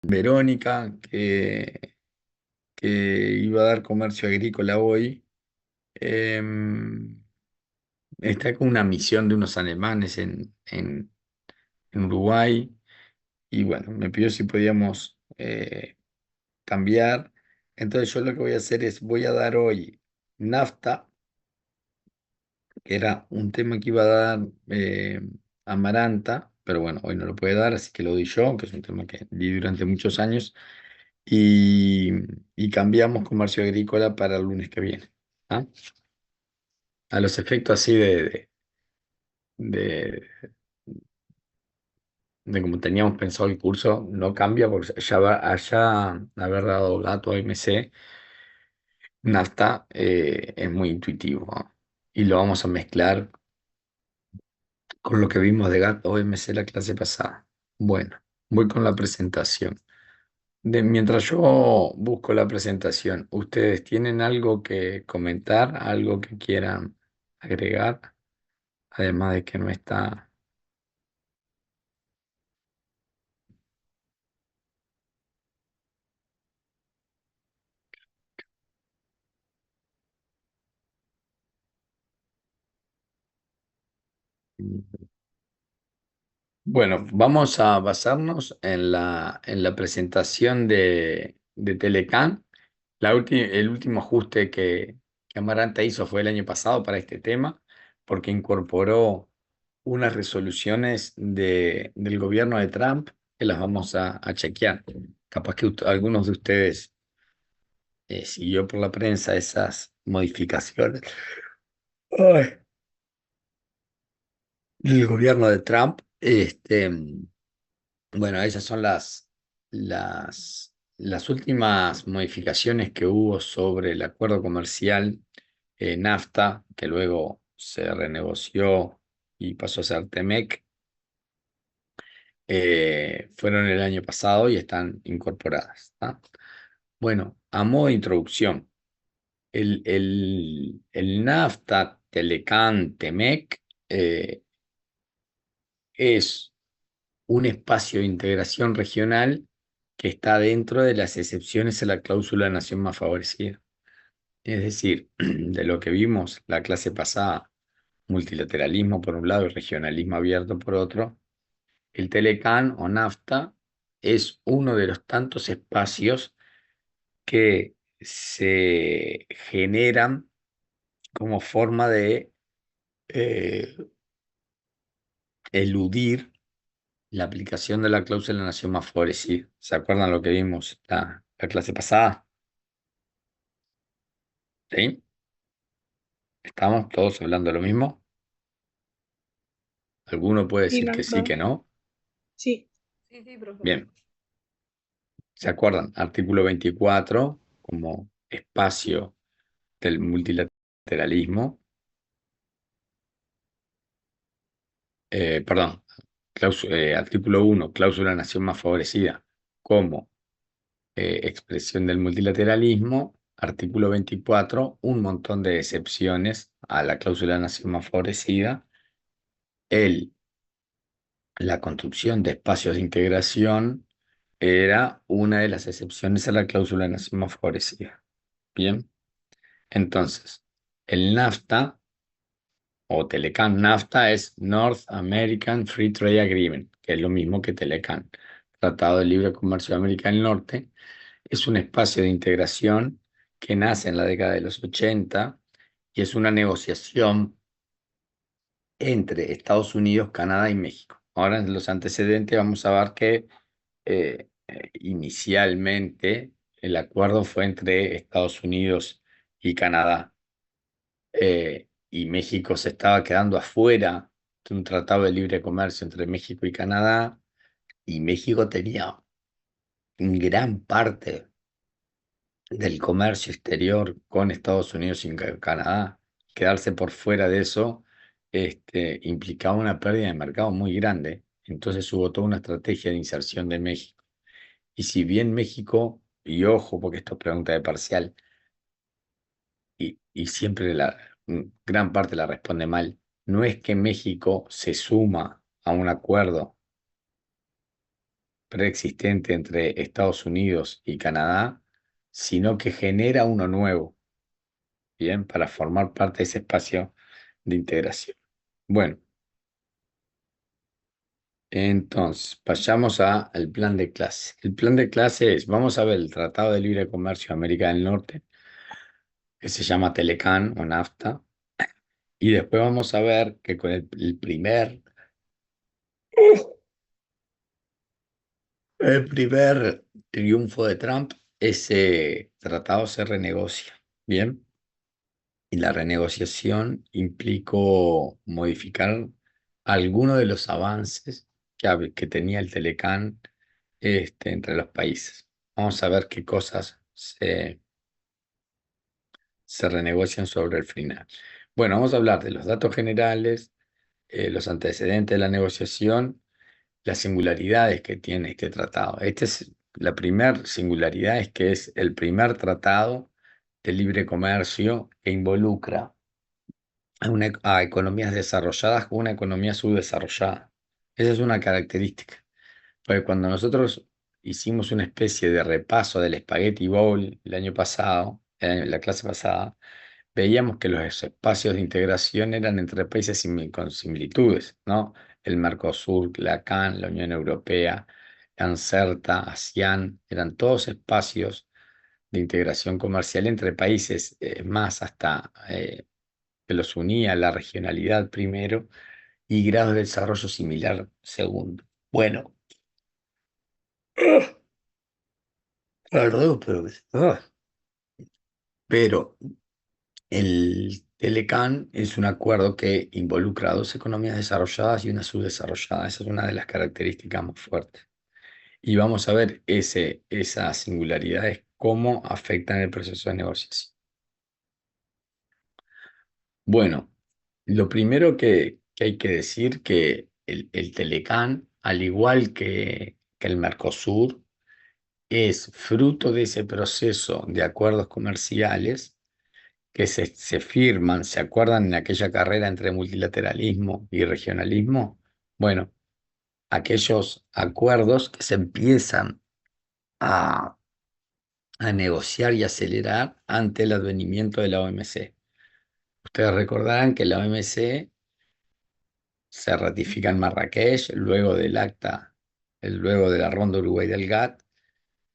Verónica, que iba a dar comercio agrícola hoy, está con una misión de unos alemanes en Uruguay y bueno, me pidió si podíamos cambiar. Entonces yo lo que voy a hacer es, voy a dar hoy nafta, que era un tema que iba a dar Amaranta, pero bueno, hoy no lo puede dar, así que lo doy yo, que es un tema que di durante muchos años, y, y cambiamos comercio agrícola para el lunes que viene. ¿Ah? A los efectos así de, de como teníamos pensado el curso, no cambia porque allá haber dado gato MC, nafta es muy intuitivo, ¿ah? Y lo vamos a mezclar con lo que vimos de gato MC la clase pasada. Bueno, voy con la presentación. Mientras yo busco la presentación, ¿ustedes tienen algo que comentar, algo que quieran agregar? Además de que no está. Bueno, vamos a basarnos en la presentación de Telecán. El último ajuste que Amaranta hizo fue el año pasado para este tema, porque incorporó unas resoluciones del gobierno de Trump que las vamos a chequear. Capaz que algunos de ustedes siguió por la prensa esas modificaciones. Ay. El gobierno de Trump, bueno, esas son las últimas modificaciones que hubo sobre el acuerdo comercial NAFTA, que luego se renegoció y pasó a ser TEMEC, fueron el año pasado y están incorporadas. ¿Tá? Bueno, a modo de introducción, el NAFTA, Telecán, TEMEC es un espacio de integración regional que está dentro de las excepciones a la cláusula de nación más favorecida. Es decir, de lo que vimos la clase pasada, multilateralismo por un lado y regionalismo abierto por otro, el Telecán o NAFTA es uno de los tantos espacios que se generan como forma de eh, eludir la aplicación de la cláusula de nación más favorecida. ¿Se acuerdan lo que vimos la clase pasada? ¿Sí? ¿Estamos todos hablando de lo mismo? ¿Alguno puede Sí, decir la que sí, verdad. que no? Sí, Sí, sí, profe. Bien, ¿se acuerdan? Artículo 24 como espacio del multilateralismo, perdón, artículo 1, cláusula de nación más favorecida como expresión del multilateralismo. Artículo 24, un montón de excepciones a la cláusula de nación más favorecida. El, la construcción de espacios de integración era una de las excepciones a la cláusula de nación más favorecida. Bien, entonces, el NAFTA o Telecan NAFTA es North American Free Trade Agreement, que es lo mismo que Telecan, Tratado de Libre Comercio de América del Norte. Es un espacio de integración que nace en la década de los 80 y es una negociación entre Estados Unidos, Canadá y México. Ahora en los antecedentes vamos a ver que inicialmente el acuerdo fue entre Estados Unidos y Canadá, y México se estaba quedando afuera de un tratado de libre comercio entre México y Canadá, y México tenía gran parte del comercio exterior con Estados Unidos y Canadá. Quedarse por fuera de eso implicaba una pérdida de mercado muy grande. Entonces hubo toda una estrategia de inserción de México. Y si bien México, y ojo, porque esto es pregunta de parcial, y siempre gran parte la responde mal, no es que México se suma a un acuerdo preexistente entre Estados Unidos y Canadá, sino que genera uno nuevo, ¿bien? Para formar parte de ese espacio de integración. Bueno, entonces, pasamos al plan de clase. El plan de clase es, vamos a ver el Tratado de Libre Comercio de América del Norte, que se llama Telecán o NAFTA, y después vamos a ver que con el primer triunfo de Trump, ese tratado se renegocia, ¿bien? Y la renegociación implicó modificar algunos de los avances que tenía el Telecán entre los países. Vamos a ver qué cosas se renegocian sobre el final. Bueno, vamos a hablar de los datos generales, los antecedentes de la negociación, las singularidades que tiene este tratado. La primera singularidad es que es el primer tratado de libre comercio que involucra a economías desarrolladas con una economía subdesarrollada. Esa es una característica. Porque cuando nosotros hicimos una especie de repaso del Spaghetti Bowl el año pasado, la clase pasada, veíamos que los espacios de integración eran entre países con similitudes, ¿no? El Mercosur, la CAN, la Unión Europea, ANCERTA, ASEAN, eran todos espacios de integración comercial entre países, más hasta que los unía la regionalidad primero y grados de desarrollo similar segundo. Bueno, perdón, pero el Telecán es un acuerdo que involucra a dos economías desarrolladas y una subdesarrollada. Esa es una de las características más fuertes. Y vamos a ver esas singularidades, cómo afectan el proceso de negociación. Bueno, lo primero que hay que decir que el Telecán, al igual que el Mercosur, es fruto de ese proceso de acuerdos comerciales que se firman, se acuerdan en aquella carrera entre multilateralismo y regionalismo. Bueno, aquellos acuerdos que se empiezan a, a negociar y acelerar ante el advenimiento de la OMC. Ustedes recordarán que la OMC se ratifica en Marrakech luego del acta, luego de la ronda Uruguay del GATT,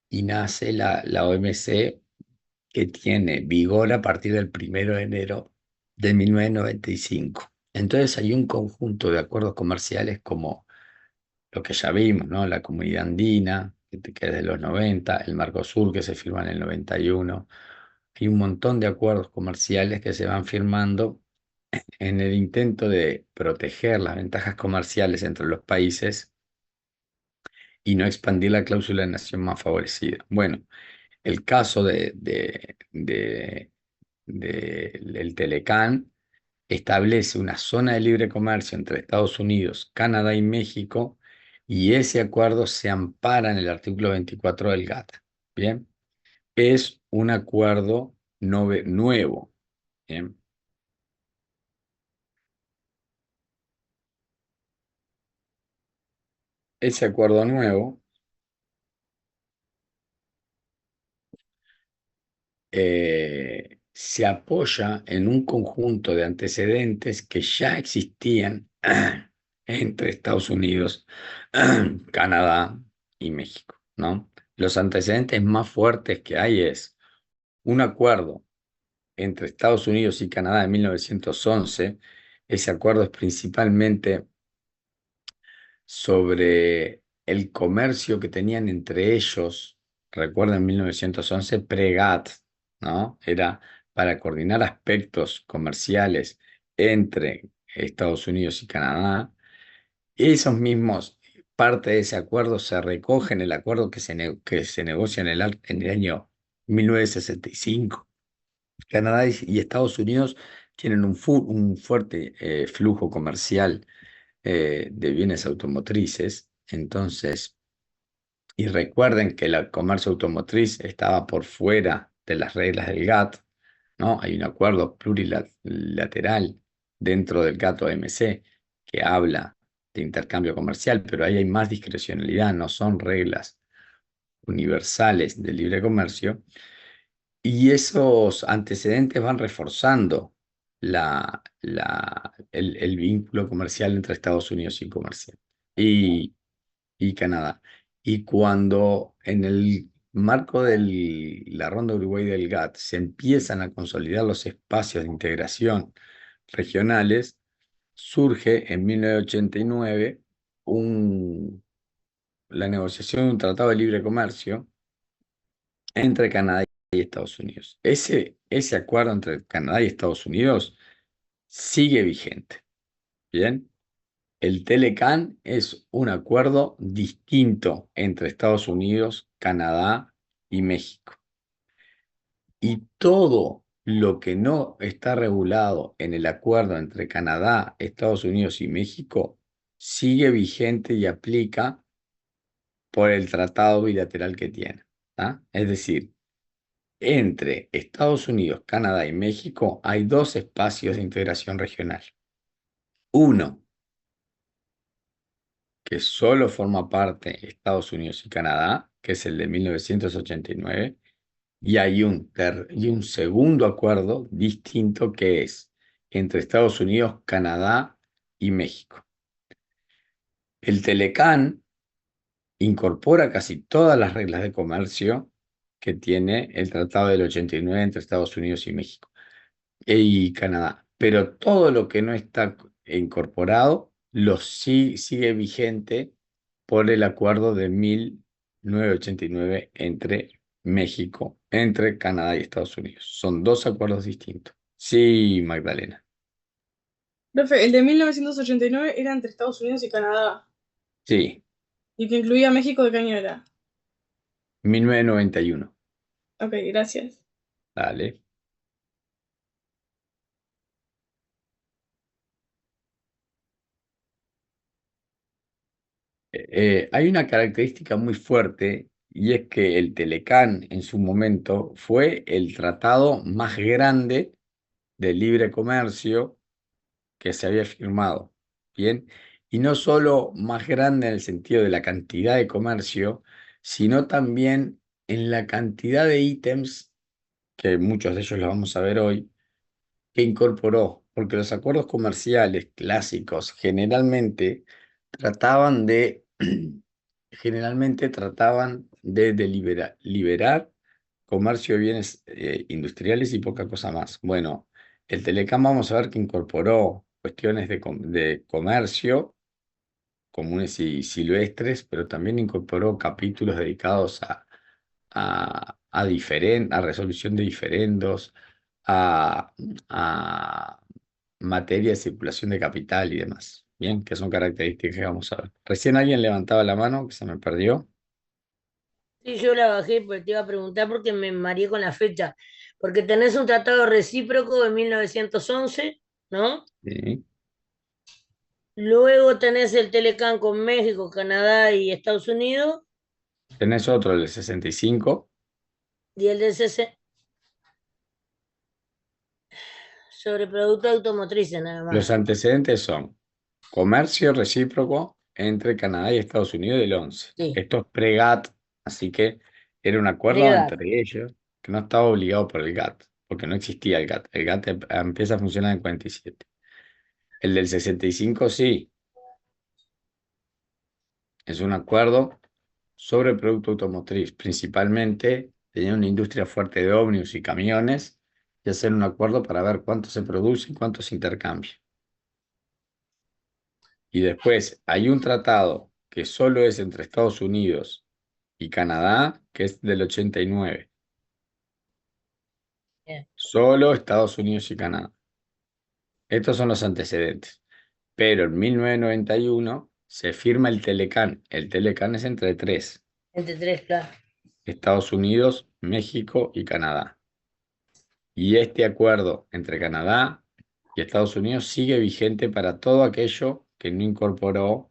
y nace la OMC, que tiene vigor a partir del 1 de enero de 1995. Entonces hay un conjunto de acuerdos comerciales como lo que ya vimos, ¿no? La Comunidad Andina, que es de los 90, el Mercosur, que se firma en el 91. Hay un montón de acuerdos comerciales que se van firmando en el intento de proteger las ventajas comerciales entre los países y no expandir la cláusula de nación más favorecida. Bueno, el caso del Telecán establece una zona de libre comercio entre Estados Unidos, Canadá y México, y ese acuerdo se ampara en el artículo 24 del GATT. Bien, es un acuerdo nuevo. Bien, ese acuerdo nuevo se apoya en un conjunto de antecedentes que ya existían entre Estados Unidos, Canadá y México, ¿no? Los antecedentes más fuertes que hay es un acuerdo entre Estados Unidos y Canadá de 1911. Ese acuerdo es principalmente sobre el comercio que tenían entre ellos. Recuerden 1911, pre-GATT, ¿no? Era para coordinar aspectos comerciales entre Estados Unidos y Canadá. Esos mismos, parte de ese acuerdo se recoge en el acuerdo que se negocia en el año 1965. Canadá y Estados Unidos tienen un fuerte flujo comercial de bienes automotrices. Entonces, y recuerden que el comercio automotriz estaba por fuera de las reglas del GATT, ¿no? Hay un acuerdo plurilateral dentro del GATT-OMC que habla de intercambio comercial, pero ahí hay más discrecionalidad, no son reglas universales de libre comercio, y esos antecedentes van reforzando el vínculo comercial entre Estados Unidos y, y Canadá. Y cuando en el marco de la Ronda Uruguay del GATT se empiezan a consolidar los espacios de integración regionales, surge en 1989 la negociación de un tratado de libre comercio entre Canadá y Estados Unidos. Ese acuerdo entre Canadá y Estados Unidos sigue vigente. Bien, el Telecan es un acuerdo distinto entre Estados Unidos, Canadá y México. Y todo lo que no está regulado en el acuerdo entre Canadá, Estados Unidos y México sigue vigente y aplica por el tratado bilateral que tiene. ¿Tá? Es decir, entre Estados Unidos, Canadá y México hay dos espacios de integración regional. Uno, que solo forma parte Estados Unidos y Canadá, que es el de 1989, y hay un segundo acuerdo distinto que es entre Estados Unidos, Canadá y México. El Telecán incorpora casi todas las reglas de comercio que tiene el Tratado del 89 entre Estados Unidos y México y Canadá, pero todo lo que no está incorporado sigue vigente por el acuerdo de 1989 entre México, entre Canadá y Estados Unidos. Son dos acuerdos distintos. Sí, Magdalena. Profe, el de 1989 era entre Estados Unidos y Canadá. Sí, ¿Y que incluía México, de qué año era? 1991. Ok, gracias. Dale. Hay una característica muy fuerte y es que el Telecán en su momento fue el tratado más grande de libre comercio que se había firmado. Bien, y no solo más grande en el sentido de la cantidad de comercio, sino también en la cantidad de ítems, que muchos de ellos los vamos a ver hoy, que incorporó, porque los acuerdos comerciales clásicos generalmente trataban de liberar comercio de bienes industriales y poca cosa más. Bueno, el Telecam vamos a ver que incorporó cuestiones de comercio comunes y silvestres, pero también incorporó capítulos dedicados a resolución de diferendos, a, a materia de circulación de capital y demás. Bien, que son características que vamos a ver. Recién alguien levantaba la mano, que se me perdió. Sí, yo la bajé, porque te iba a preguntar porque me mareé con la fecha. Porque tenés un tratado recíproco de 1911, ¿no? Sí. Luego tenés el Telecán con México, Canadá y Estados Unidos. Tenés otro, el de 65. Y el de CC sobre productos automotrices, nada Los más. antecedentes son comercio recíproco entre Canadá y Estados Unidos del 11. Sí, Esto es pre-GATT, así que era un acuerdo Fregat. entre ellos que no estaba obligado por el GATT, porque no existía el GATT. El GATT empieza a funcionar en 47. El del 65 sí, es un acuerdo sobre el producto automotriz. Principalmente tenía una industria fuerte de ómnibus y camiones y hacer un acuerdo para ver cuánto se produce y cuánto se intercambia. Y después hay un tratado que solo es entre Estados Unidos y Canadá, que es del 89. Bien. Solo Estados Unidos y Canadá. Estos son los antecedentes. Pero en 1991 se firma el Telecán. El Telecán es entre tres: Entre tres, claro. Estados Unidos, México y Canadá. Y este acuerdo entre Canadá y Estados Unidos sigue vigente para todo aquello que no incorporó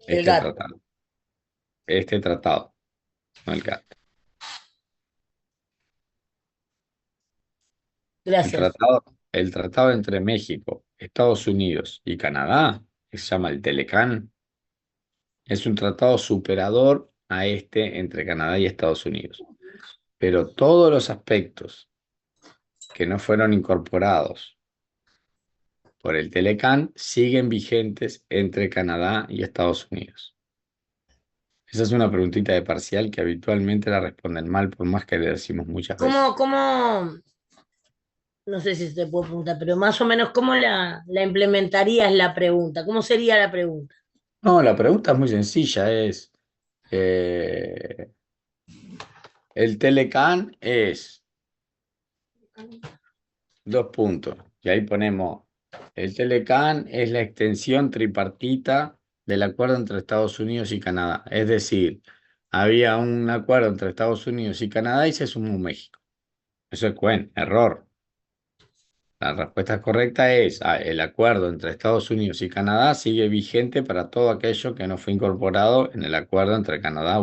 El este GATT. tratado. Este tratado, no el GATT. El Gracias. tratado, el tratado entre México, Estados Unidos y Canadá que se llama el Telecán. Es un tratado superador a este entre Canadá y Estados Unidos. Pero todos los aspectos que no fueron incorporados por el Telecán siguen vigentes entre Canadá y Estados Unidos. Esa es una preguntita de parcial que habitualmente la responden mal, por más que le decimos muchas veces. No sé si se puede preguntar, pero más o menos, ¿cómo la implementarías la pregunta? ¿Cómo sería la pregunta? No, la pregunta es muy sencilla, eh, el Telecán es dos puntos, y ahí ponemos, el Telecán es la extensión tripartita del acuerdo entre Estados Unidos y Canadá. Es decir, había un acuerdo entre Estados Unidos y Canadá y se sumó México. Eso es error. La respuesta correcta es, el acuerdo entre Estados Unidos y Canadá sigue vigente para todo aquello que no fue incorporado en el acuerdo entre Canadá,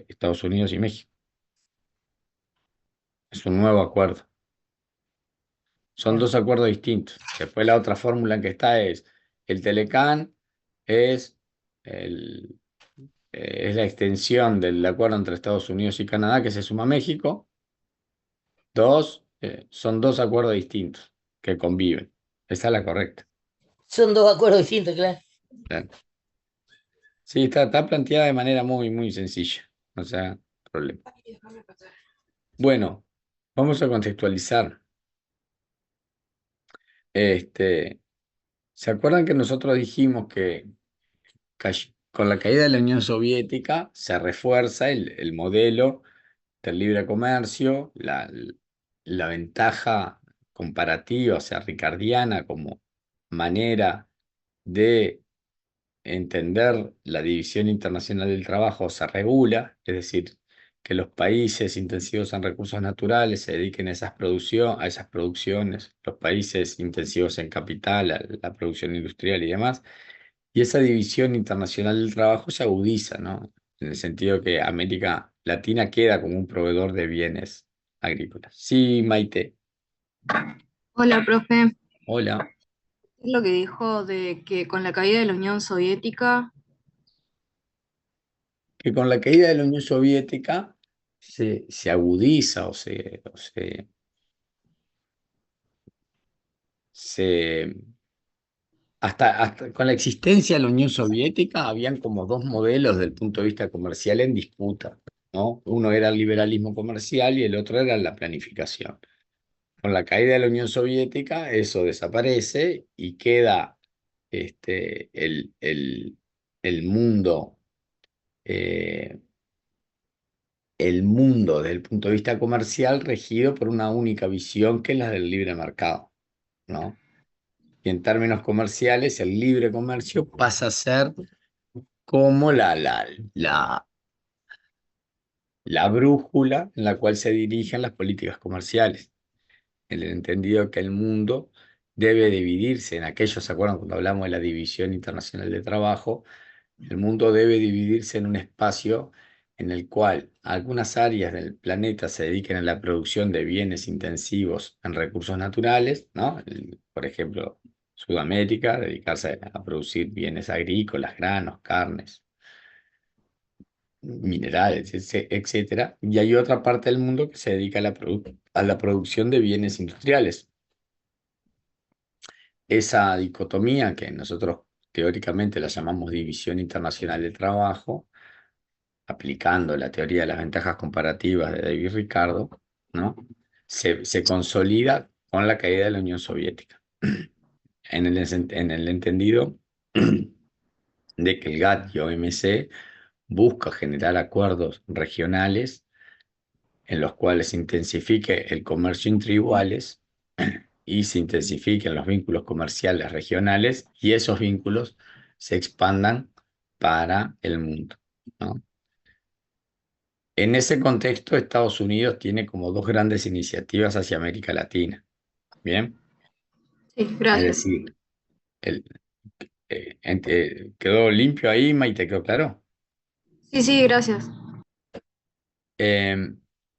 Estados Unidos y México. Es un nuevo acuerdo. Son dos acuerdos distintos. Después la otra fórmula en que está es, el Telecán es, el, es la extensión del acuerdo entre Estados Unidos y Canadá que se suma a México. Son dos acuerdos distintos que conviven. Esa es la correcta. Son dos acuerdos distintos, claro. Claro. Sí, está planteada de manera muy, muy sencilla. O sea, problema. Bueno, vamos a contextualizar. ¿Se acuerdan que nosotros dijimos que con la caída de la Unión Soviética se refuerza el modelo del libre comercio, la ventaja comparativa, o sea, ricardiana como manera de entender la división internacional del trabajo se regula, es decir, que los países intensivos en recursos naturales se dediquen a a esas producciones, los países intensivos en capital, a la producción industrial y demás, y esa división internacional del trabajo se agudiza, ¿no? En el sentido que América Latina queda como un proveedor de bienes agrícolas. Sí, Maite, Hola, profe. hola. Es lo que dijo de que con la caída de la Unión Soviética, Que con la caída de la Unión Soviética se agudiza se hasta con la existencia de la Unión Soviética habían como dos modelos desde el punto de vista comercial en disputa, ¿no? Uno era el liberalismo comercial y el otro era la planificación. Con la caída de la Unión Soviética eso desaparece y queda este, el mundo, eh, el mundo desde el punto de vista comercial regido por una única visión que es la del libre mercado, ¿no? Y en términos comerciales, el libre comercio pasa a ser como la brújula en la cual se dirigen las políticas comerciales, en el entendido que el mundo debe dividirse en aquellos, ¿se acuerdan cuando hablamos de la división internacional de trabajo? El mundo debe dividirse en un espacio en el cual algunas áreas del planeta se dediquen a la producción de bienes intensivos en recursos naturales, ¿no? Por ejemplo, Sudamérica, dedicarse a producir bienes agrícolas, granos, carnes, minerales, etcétera. Y hay otra parte del mundo que se dedica a a la producción de bienes industriales. Esa dicotomía que nosotros teóricamente la llamamos división internacional del trabajo, aplicando la teoría de las ventajas comparativas de David Ricardo, ¿no? Se consolida con la caída de la Unión Soviética, en el entendido de que el GATT y OMC busca generar acuerdos regionales en los cuales se intensifique el comercio entre iguales y se intensifiquen los vínculos comerciales regionales y esos vínculos se expandan para el mundo, ¿no? En ese contexto, Estados Unidos tiene como dos grandes iniciativas hacia América Latina. Bien, sí, es gracias. decir, el, ¿quedó limpio ahí, Maite? ¿Quedó claro? Sí, sí, gracias. Eh,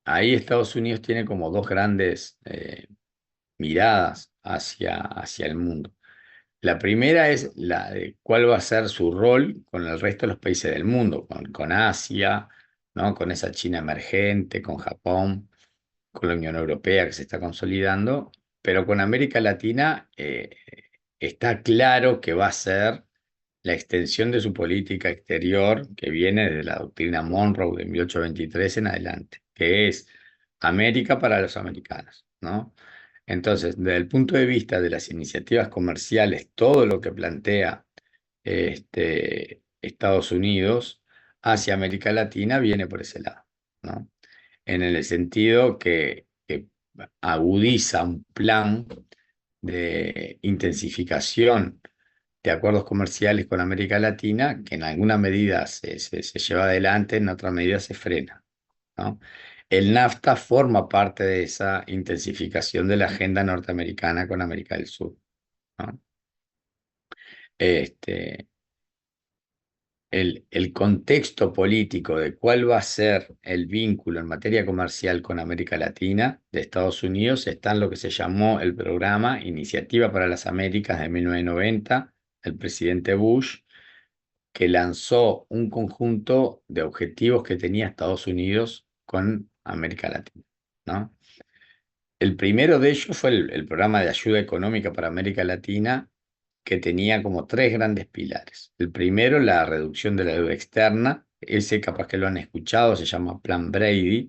Ahí Estados Unidos tiene como dos grandes miradas hacia el mundo. La primera es la de cuál va a ser su rol con el resto de los países del mundo, con Asia, ¿no? Con esa China emergente, con Japón, con la Unión Europea que se está consolidando, pero con América Latina está claro que va a ser la extensión de su política exterior que viene desde la doctrina Monroe de 1823 en adelante, que es América para los americanos, ¿no? Entonces, desde el punto de vista de las iniciativas comerciales, todo lo que plantea Estados Unidos hacia América Latina viene por ese lado, ¿no? En el sentido que agudiza un plan de intensificación de acuerdos comerciales con América Latina, que en alguna medida se lleva adelante, en otra medida se frena, ¿no? El NAFTA forma parte de esa intensificación de la agenda norteamericana con América del Sur, ¿no? Este, el contexto político de cuál va a ser el vínculo en materia comercial con América Latina de Estados Unidos está en lo que se llamó el programa Iniciativa para las Américas de 1990, el presidente Bush, que lanzó un conjunto de objetivos que tenía Estados Unidos con América Latina, ¿no? El primero de ellos fue el programa de ayuda económica para América Latina, que tenía como tres grandes pilares. El primero, la reducción de la deuda externa. Ese capaz que lo han escuchado, se llama Plan Brady,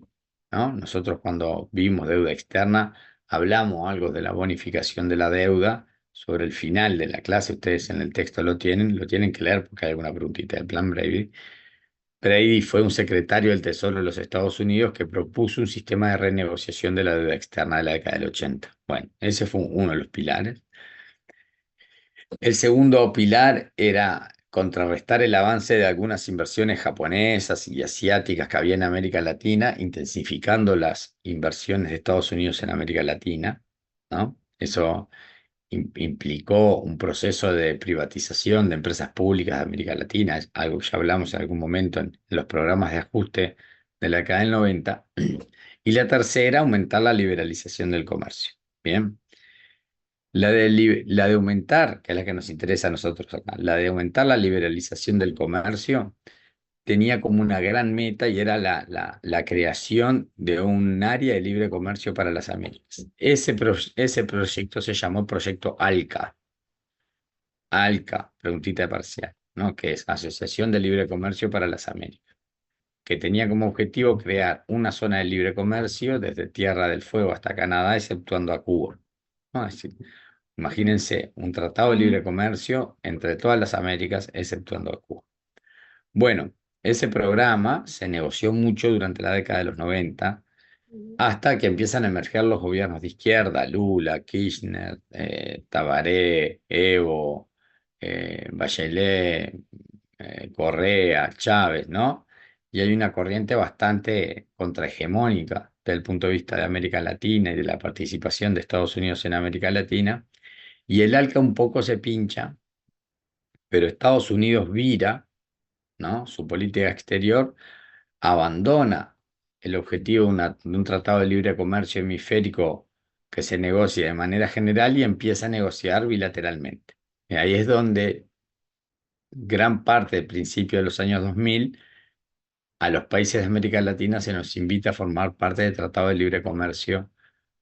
¿no? Nosotros cuando vimos deuda externa hablamos algo de la bonificación de la deuda sobre el final de la clase. Ustedes en el texto lo tienen que leer porque hay alguna preguntita del Plan Brady. Brady fue un secretario del Tesoro de los Estados Unidos que propuso un sistema de renegociación de la deuda externa de la década del 80. Bueno, ese fue uno de los pilares. El segundo pilar era contrarrestar el avance de algunas inversiones japonesas y asiáticas que había en América Latina, intensificando las inversiones de Estados Unidos en América Latina, ¿no? Eso implicó un proceso de privatización de empresas públicas de América Latina, es algo que ya hablamos en algún momento en los programas de ajuste de la década del 90. Y la tercera, aumentar la liberalización del comercio. Bien. La de aumentar, que es la que nos interesa a nosotros acá, la de aumentar la liberalización del comercio tenía como una gran meta y era la creación de un área de libre comercio para las Américas. Ese proyecto se llamó Proyecto ALCA. ALCA, preguntita de parcial, ¿no? Que es Asociación de Libre Comercio para las Américas, que tenía como objetivo crear una zona de libre comercio desde Tierra del Fuego hasta Canadá, exceptuando a Cuba, ¿no? Es decir, imagínense un tratado de libre comercio entre todas las Américas, exceptuando a Cuba. Bueno, ese programa se negoció mucho durante la década de los 90, hasta que empiezan a emerger los gobiernos de izquierda, Lula, Kirchner, Tabaré, Evo, Bachelet, Correa, Chávez, ¿no? Y hay una corriente bastante contrahegemónica desde el punto de vista de América Latina y de la participación de Estados Unidos en América Latina, y el ALCA un poco se pincha, pero Estados Unidos vira, ¿no? Su política exterior, abandona el objetivo de un tratado de libre comercio hemisférico que se negocie de manera general y empieza a negociar bilateralmente. Y ahí es donde gran parte del principio de los años 2000 a los países de América Latina se nos invita a formar parte del tratado de libre comercio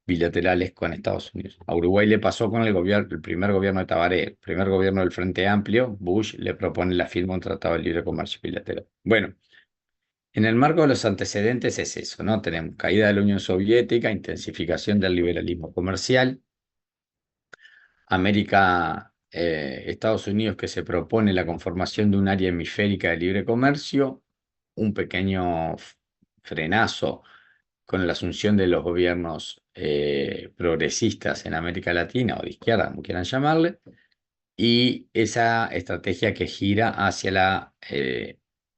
bilaterales con Estados Unidos. A Uruguay le pasó con el primer gobierno de Tabaré, el primer gobierno del Frente Amplio. Bush le propone la firma de un tratado de libre comercio bilateral. Bueno, en el marco de los antecedentes es eso, ¿no? Tenemos caída de la Unión Soviética, intensificación del liberalismo comercial, Estados Unidos que se propone la conformación de un área hemisférica de libre comercio, un pequeño frenazo con la asunción de los gobiernos progresistas en América Latina o de izquierda, como quieran llamarle, y esa estrategia que gira hacia la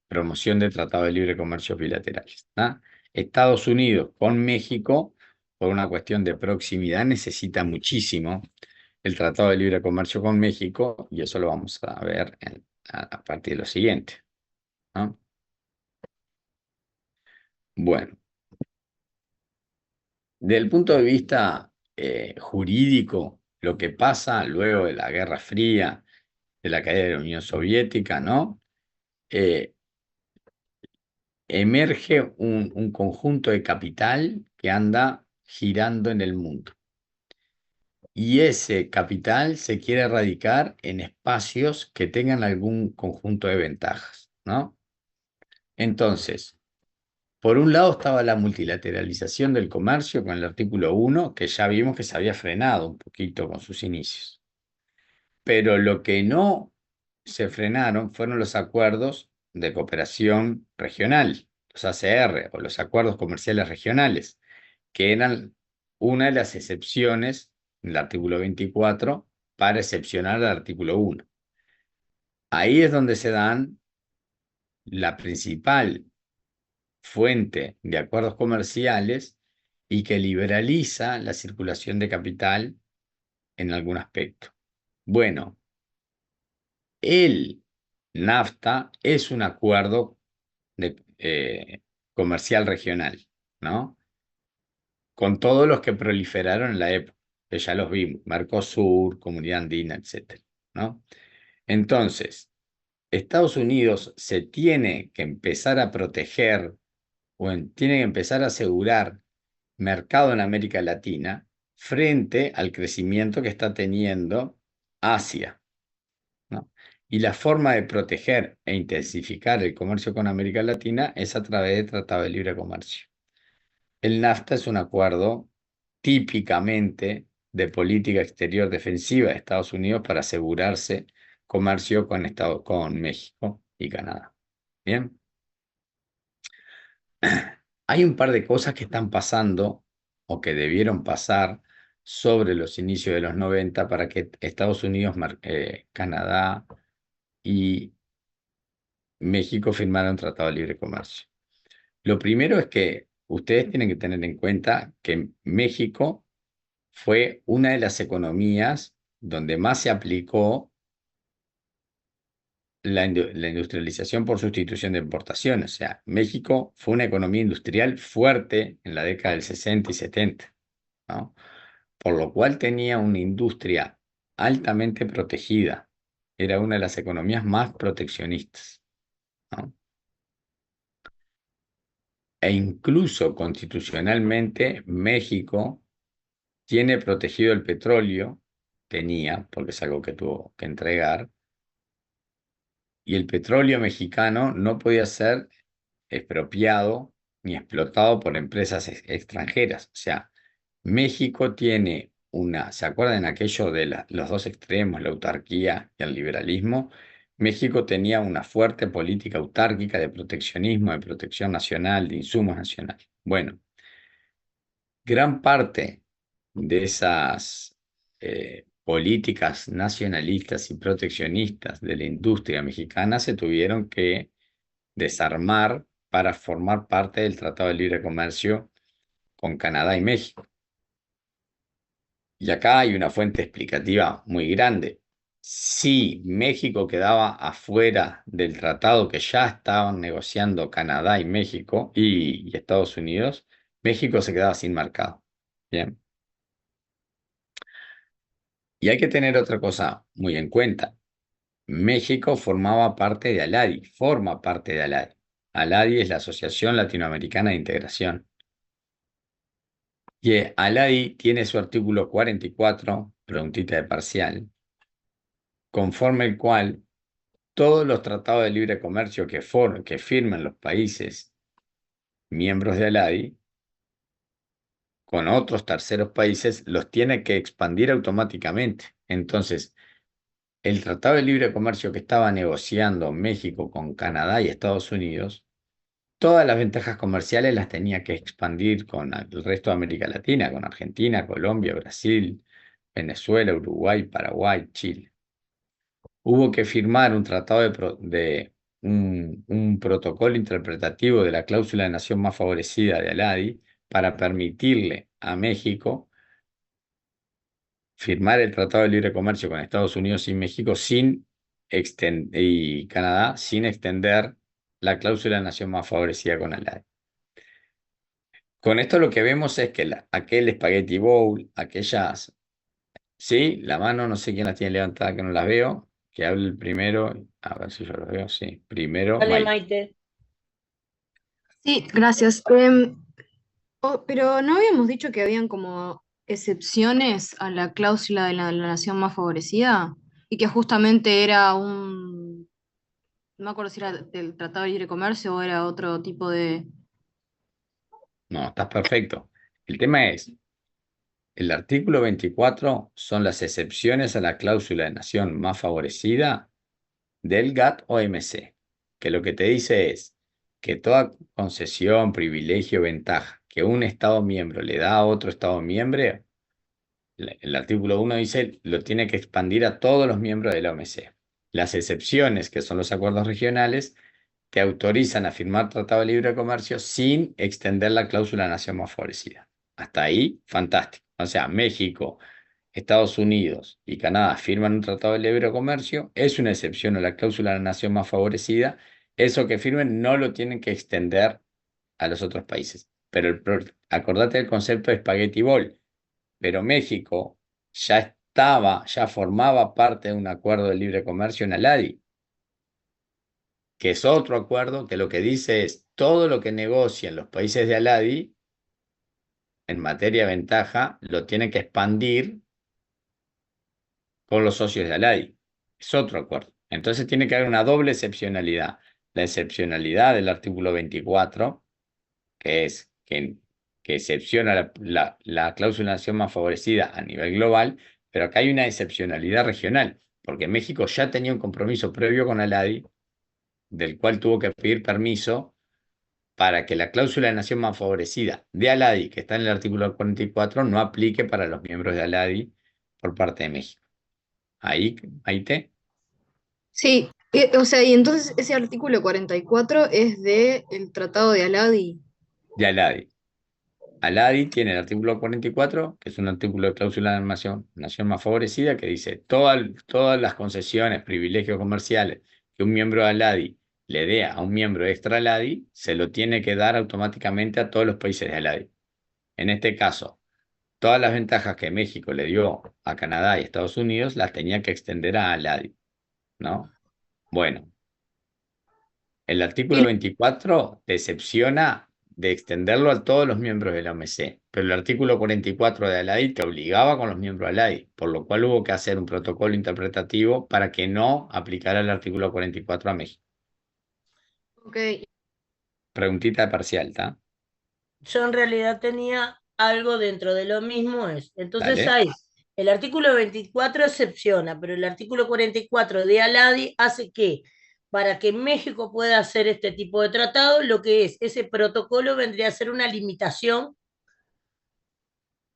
promoción de tratados de libre comercio bilaterales, ¿tá? Estados Unidos con México, por una cuestión de proximidad, necesita muchísimo el tratado de libre comercio con México, y eso lo vamos a ver a partir de lo siguiente, ¿no? Bueno, desde el punto de vista jurídico, lo que pasa luego de la Guerra Fría, de la caída de la Unión Soviética, ¿no? Emerge un conjunto de capital que anda girando en el mundo. Y ese capital se quiere radicar en espacios que tengan algún conjunto de ventajas, ¿no? Entonces, por un lado estaba la multilateralización del comercio con el artículo 1, que ya vimos que se había frenado un poquito con sus inicios. Pero lo que no se frenaron fueron los acuerdos de cooperación regional, los ACR o los acuerdos comerciales regionales, que eran una de las excepciones del artículo 24 para excepcionar al artículo 1. Ahí es donde se dan la principal fuente de acuerdos comerciales y que liberaliza la circulación de capital en algún aspecto. Bueno, el NAFTA es un acuerdo comercial regional, ¿no? Con todos los que proliferaron en la época, que ya los vimos, Mercosur, Comunidad Andina, etc., ¿no? Entonces, Estados Unidos se tiene que empezar a proteger tiene que empezar a asegurar mercado en América Latina frente al crecimiento que está teniendo Asia, ¿no? Y la forma de proteger e intensificar el comercio con América Latina es a través de Tratado de Libre Comercio. El NAFTA es un acuerdo típicamente de política exterior defensiva de Estados Unidos para asegurarse comercio con México y Canadá. ¿Bien? Hay un par de cosas que están pasando o que debieron pasar sobre los inicios de los 90 para que Estados Unidos, Canadá y México firmaran un tratado de libre comercio. Lo primero es que ustedes tienen que tener en cuenta que México fue una de las economías donde más se aplicó la industrialización por sustitución de importaciones. O sea, México fue una economía industrial fuerte en la década del 60 y 70, ¿no? Por lo cual tenía una industria altamente protegida. Era una de las economías más proteccionistas, ¿no? E incluso constitucionalmente México tiene protegido el petróleo, tenía, porque es algo que tuvo que entregar, y el petróleo mexicano no podía ser expropiado ni explotado por empresas extranjeras. O sea, México tiene ¿se acuerdan aquello de los dos extremos, la autarquía y el liberalismo? México tenía una fuerte política autárquica de proteccionismo, de protección nacional, de insumos nacionales. Bueno, gran parte de esas políticas nacionalistas y proteccionistas de la industria mexicana se tuvieron que desarmar para formar parte del Tratado de Libre Comercio con Canadá y México. Y acá hay una fuente explicativa muy grande. Si México quedaba afuera del tratado que ya estaban negociando Canadá y México y Estados Unidos, México se quedaba sin mercado. Bien. Y hay que tener otra cosa muy en cuenta. México formaba parte de ALADI, forma parte de ALADI. ALADI es la Asociación Latinoamericana de Integración. Y ALADI tiene su artículo 44, preguntita de parcial, conforme el cual todos los tratados de libre comercio que firmen los países miembros de ALADI con otros terceros países los tiene que expandir automáticamente. Entonces, el tratado de libre comercio que estaba negociando México con Canadá y Estados Unidos, todas las ventajas comerciales las tenía que expandir con el resto de América Latina, con Argentina, Colombia, Brasil, Venezuela, Uruguay, Paraguay, Chile. Hubo que firmar un tratado un protocolo interpretativo de la cláusula de nación más favorecida de ALADI para permitirle a México firmar el Tratado de Libre Comercio con Estados Unidos y México y Canadá sin extender la cláusula de nación más favorecida con ALADI. Con esto lo que vemos es que aquel Spaghetti Bowl, aquellas Sí, la mano, no sé quién las tiene levantada, que no las veo. Que hable el primero. A ver si yo los veo. Sí, primero, Dale, Maite. Maite. Sí, gracias. Pero ¿no habíamos dicho que habían como excepciones a la cláusula de la nación más favorecida? Y que justamente era no me acuerdo si era del Tratado de Libre Comercio o era otro tipo de... No, estás perfecto. El tema es, el artículo 24 son las excepciones a la cláusula de nación más favorecida del GATT-OMC, que lo que te dice es que toda concesión, privilegio, ventaja que un Estado miembro le da a otro Estado miembro, el artículo 1 dice, lo tiene que expandir a todos los miembros de la OMC. Las excepciones, que son los acuerdos regionales, te autorizan a firmar tratado de libre comercio sin extender la cláusula de nación más favorecida. Hasta ahí, fantástico. O sea, México, Estados Unidos y Canadá firman un tratado de libre comercio, es una excepción a la cláusula de la nación más favorecida. Eso que firmen no lo tienen que extender a los otros países. Pero acordate del concepto de spaghetti ball. Pero México ya formaba parte de un acuerdo de libre comercio en ALADI, que es otro acuerdo que lo que dice es todo lo que negocian los países de ALADI en materia de ventaja lo tienen que expandir con los socios de ALADI. Es otro acuerdo. Entonces tiene que haber una doble excepcionalidad. La excepcionalidad del artículo 24, que es que excepciona la cláusula de nación más favorecida a nivel global, pero acá hay una excepcionalidad regional, porque México ya tenía un compromiso previo con ALADI, del cual tuvo que pedir permiso para que la cláusula de nación más favorecida de ALADI, que está en el artículo 44, no aplique para los miembros de ALADI por parte de México. Ahí, Maite, Sí, o sea, y entonces ese artículo 44 es del Tratado de Aladi. de ALADI. ALADI tiene el artículo 44, que es un artículo de cláusula de nación más favorecida, que dice todas las concesiones, privilegios comerciales que un miembro de ALADI le dé a un miembro extra ALADI, se lo tiene que dar automáticamente a todos los países de ALADI. En este caso, todas las ventajas que México le dio a Canadá y Estados Unidos las tenía que extender a ALADI, ¿no? Bueno, el artículo Y 24 te excepciona de extenderlo a todos los miembros de la OMC, pero el artículo 44 de ALADI te obligaba con los miembros de ALADI, por lo cual hubo que hacer un protocolo interpretativo para que no aplicara el artículo 44 a México. ok, Preguntita parcial, ¿está? Yo en realidad tenía algo dentro de lo mismo. Entonces Dale. hay, el artículo 24 excepciona, pero el artículo 44 de Aladi hace que para que México pueda hacer este tipo de tratado, lo que es ese protocolo vendría a ser una limitación.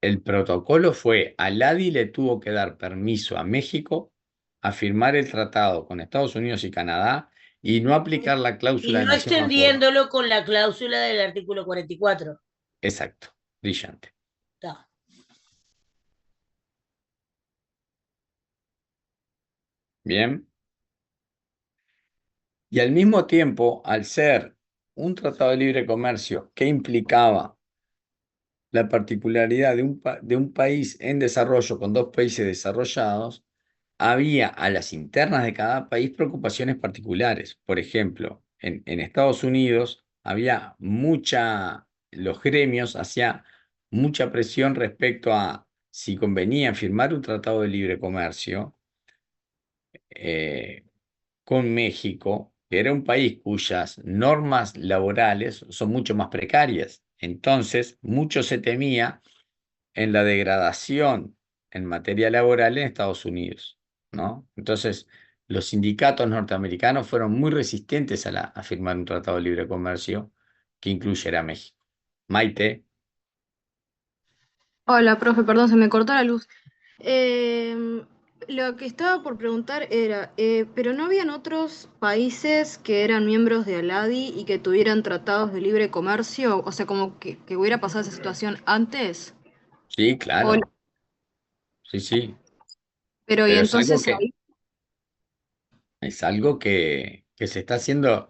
El protocolo fue, ALADI le tuvo que dar permiso a México a firmar el tratado con Estados Unidos y Canadá y no aplicar la Y cláusula de no nación más favorable. extendiéndolo con la cláusula del artículo 44. Exacto, brillante. Está. Bien. Y al mismo tiempo, al ser un tratado de libre comercio que implicaba la particularidad de un país en desarrollo con dos países desarrollados, había a las internas de cada país preocupaciones particulares. Por ejemplo, en Estados Unidos había los gremios hacían mucha presión respecto a si convenía firmar un tratado de libre comercio eh, con México, que era un país cuyas normas laborales son mucho más precarias. Entonces, mucho se temía en la degradación en materia laboral en Estados Unidos, ¿no? Entonces, los sindicatos norteamericanos fueron muy resistentes a firmar un tratado de libre comercio que incluyera a México. Maite, hola, profe, perdón, se me cortó la luz. Em, lo que estaba por preguntar era, ¿pero no habían otros países que eran miembros de Aladi y que tuvieran tratados de libre comercio? O sea, como que hubiera pasado esa situación antes. sí, O, claro, sí, sí, pero y pero entonces ahí, es algo que se está haciendo.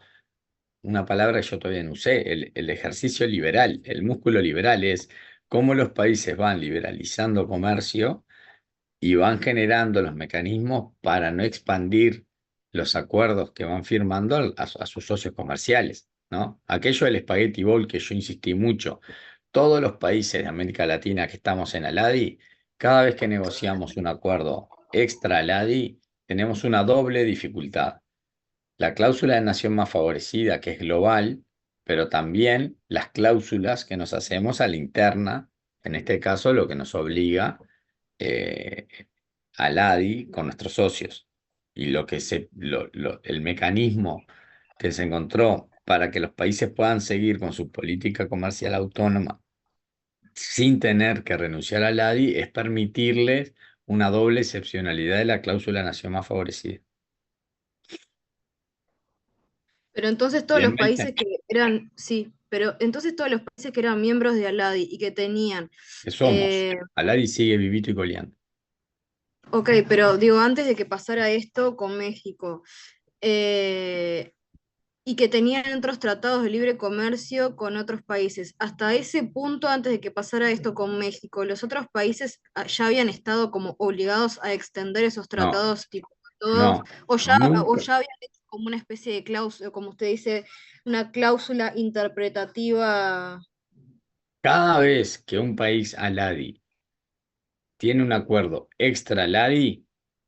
Una palabra que yo todavía no usé, el ejercicio liberal, el músculo liberal es cómo los países van liberalizando comercio y van generando los mecanismos para no expandir los acuerdos que van firmando a sus socios comerciales, ¿no? Aquello del Spaghetti Bowl que yo insistí mucho, todos los países de América Latina que estamos en ALADI, cada vez que negociamos un acuerdo extra ALADI, tenemos una doble dificultad. La cláusula de nación más favorecida, que es global, pero también las cláusulas que nos hacemos a la interna, en este caso lo que nos obliga eh, al ADI con nuestros socios. Y el mecanismo que se encontró para que los países puedan seguir con su política comercial autónoma sin tener que renunciar al ADI es permitirles una doble excepcionalidad de la cláusula de nación más favorecida. Pero entonces todos Bien, los Maite, países que eran, sí, pero entonces todos los países que eran miembros de Aladi y que tenían, que somos. Al ADI sigue vivito y coleando. ok, pero digo, antes de que pasara esto con México, eh, y que tenían otros tratados de libre comercio con otros países, hasta ese punto, antes de que pasara esto con México, ¿los otros países ya habían estado como obligados a extender esos No, tratados tipo a todos, no, o nunca. ya habían hecho como una especie de cláusula, como usted dice, una cláusula interpretativa? Cada vez que un país ALADI tiene un acuerdo extra ALADI,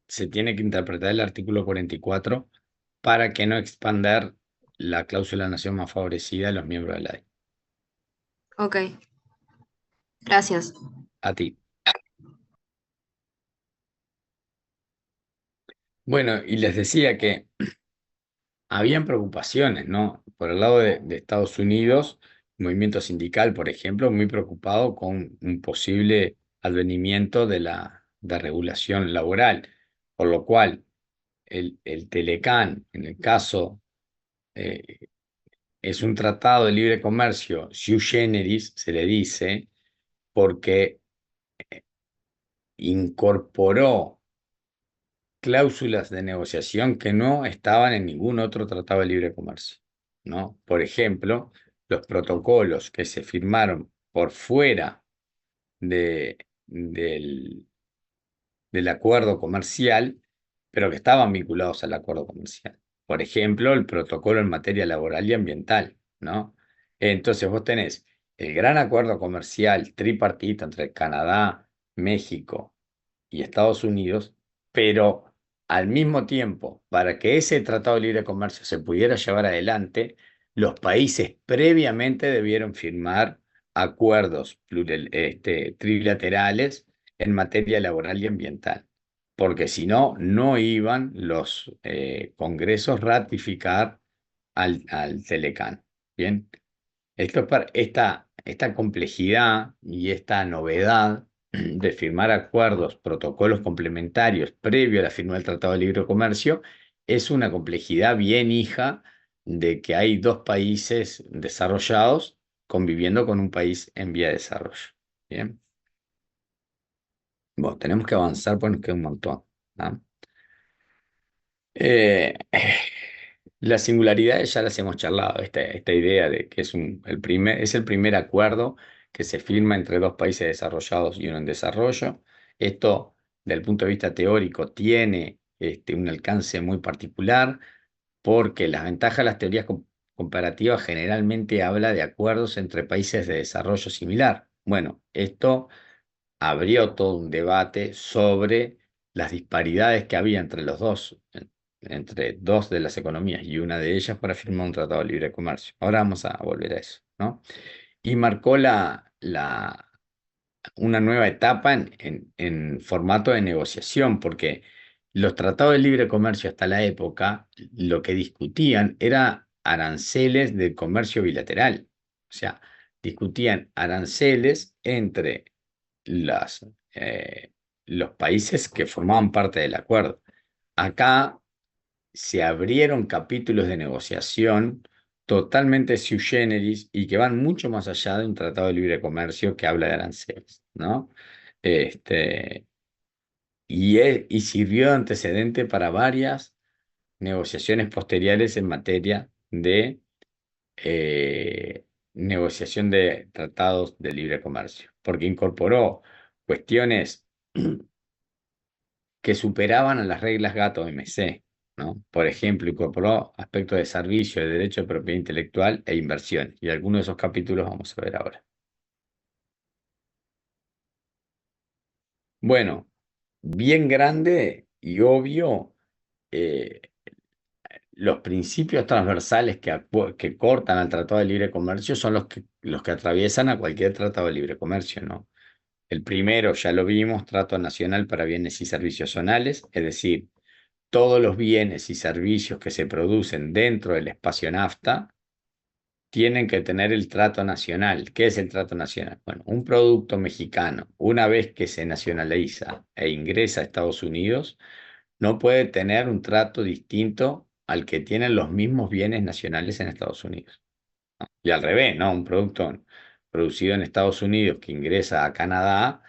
se tiene que interpretar el artículo 44 para que no expander la cláusula de nación más favorecida a los miembros de ALADI. Ok, gracias. A ti. Bueno, y les decía que habían preocupaciones, ¿no? Por el lado de Estados Unidos, el movimiento sindical, por ejemplo, muy preocupado con un posible advenimiento de regulación laboral, por lo cual el Telecán, en el caso, eh, es un tratado de libre comercio sui generis, se le dice, porque incorporó cláusulas de negociación que no estaban en ningún otro tratado de libre comercio, ¿no? Por ejemplo, los protocolos que se firmaron por fuera de, del, del acuerdo comercial, pero que estaban vinculados al acuerdo comercial. Por ejemplo, el protocolo en materia laboral y ambiental, ¿no? Entonces vos tenés el gran acuerdo comercial tripartito entre Canadá, México y Estados Unidos, pero al mismo tiempo, para que ese Tratado de Libre Comercio se pudiera llevar adelante, los países previamente debieron firmar acuerdos trilaterales en materia laboral y ambiental, porque si no, no iban los congresos ratificar al Telecán. Bien, esta complejidad y esta novedad de firmar acuerdos, protocolos complementarios previo a la firma del Tratado de Libre Comercio es una complejidad bien hija de que hay dos países desarrollados conviviendo con un país en vía de desarrollo. Bien. Bueno, tenemos que avanzar porque nos queda un montón, ¿no? Eh, las singularidades ya las hemos charlado, esta idea de que es el primer acuerdo que se firma entre dos países desarrollados y uno en desarrollo. Esto, desde el punto de vista teórico, tiene un alcance muy particular porque las ventajas de las teorías comparativas generalmente habla de acuerdos entre países de desarrollo similar. Bueno, esto abrió todo un debate sobre las disparidades que había entre los dos, entre dos de las economías y una de ellas para firmar un tratado de libre comercio. Ahora vamos a volver a eso, ¿no? Y marcó una nueva etapa en formato de negociación, porque los tratados de libre comercio hasta la época lo que discutían era aranceles de comercio bilateral. O sea, discutían aranceles entre las, eh, los países que formaban parte del acuerdo. Acá se abrieron capítulos de negociación totalmente sui generis y que van mucho más allá de un tratado de libre comercio que habla de aranceles, ¿no? Este, y sirvió de antecedente para varias negociaciones posteriores en materia de negociación de tratados de libre comercio, porque incorporó cuestiones que superaban a las reglas GATT-OMC, ¿no? Por ejemplo, incorporó aspectos de servicio, de derecho de propiedad intelectual e inversión. Y algunos de esos capítulos vamos a ver ahora. Bueno, bien grande y obvio, eh, los principios transversales que cortan al Tratado de Libre Comercio son los que atraviesan a cualquier Tratado de Libre Comercio, ¿no? El primero, ya lo vimos, Trato Nacional para Bienes y Servicios Zonales, es decir, todos los bienes y servicios que se producen dentro del espacio NAFTA tienen que tener el trato nacional. ¿Qué es el trato nacional? Bueno, un producto mexicano, una vez que se nacionaliza e ingresa a Estados Unidos, no puede tener un trato distinto al que tienen los mismos bienes nacionales en Estados Unidos. Y al revés, ¿no? Un producto producido en Estados Unidos que ingresa a Canadá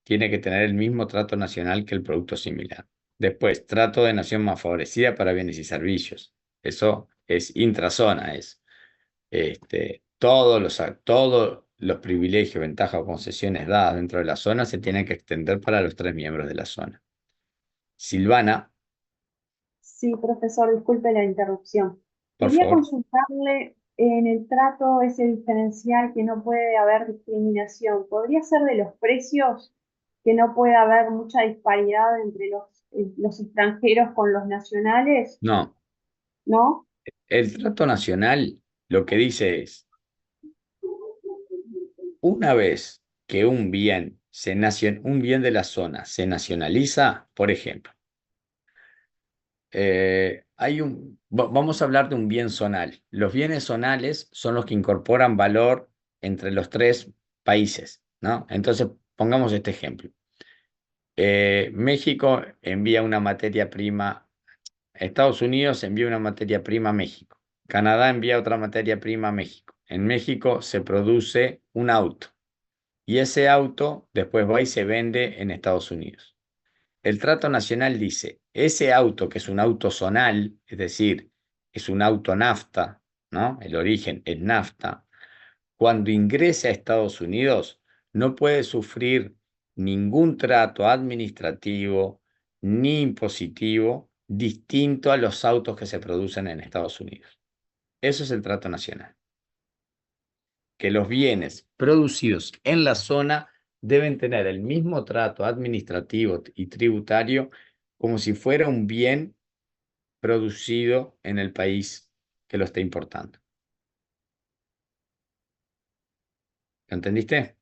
tiene que tener el mismo trato nacional que el producto similar. Después, trato de nación más favorecida para bienes y servicios. Eso es intrazona, es todos los privilegios, ventajas o concesiones dadas dentro de la zona se tienen que extender para los 3 miembros de la zona. Silvana, Sí, profesor, disculpe la interrupción. por Quería favor. consultarle en el trato ese diferencial que no puede haber discriminación. ¿Podría ser de los precios que no puede haber mucha disparidad entre los extranjeros con los nacionales? No, ¿No? el trato nacional lo que dice es, una vez que un bien de la zona se nacionaliza, por ejemplo, vamos a hablar de un bien zonal. Los bienes zonales son los que incorporan valor entre los 3 países, ¿no? Entonces, pongamos este ejemplo. México envía una materia prima, Estados Unidos envía una materia prima a México, Canadá envía otra materia prima a México. En México se produce un auto y ese auto después va y se vende en Estados Unidos. El trato nacional dice, ese auto que es un auto zonal, es decir, es un auto NAFTA, ¿no? El origen es NAFTA. Cuando ingrese a Estados Unidos, no puede sufrir ningún trato administrativo ni impositivo distinto a los autos que se producen en Estados Unidos. Eso es el trato nacional. Que los bienes producidos en la zona deben tener el mismo trato administrativo y tributario como si fuera un bien producido en el país que lo está importando. ¿Lo entendiste?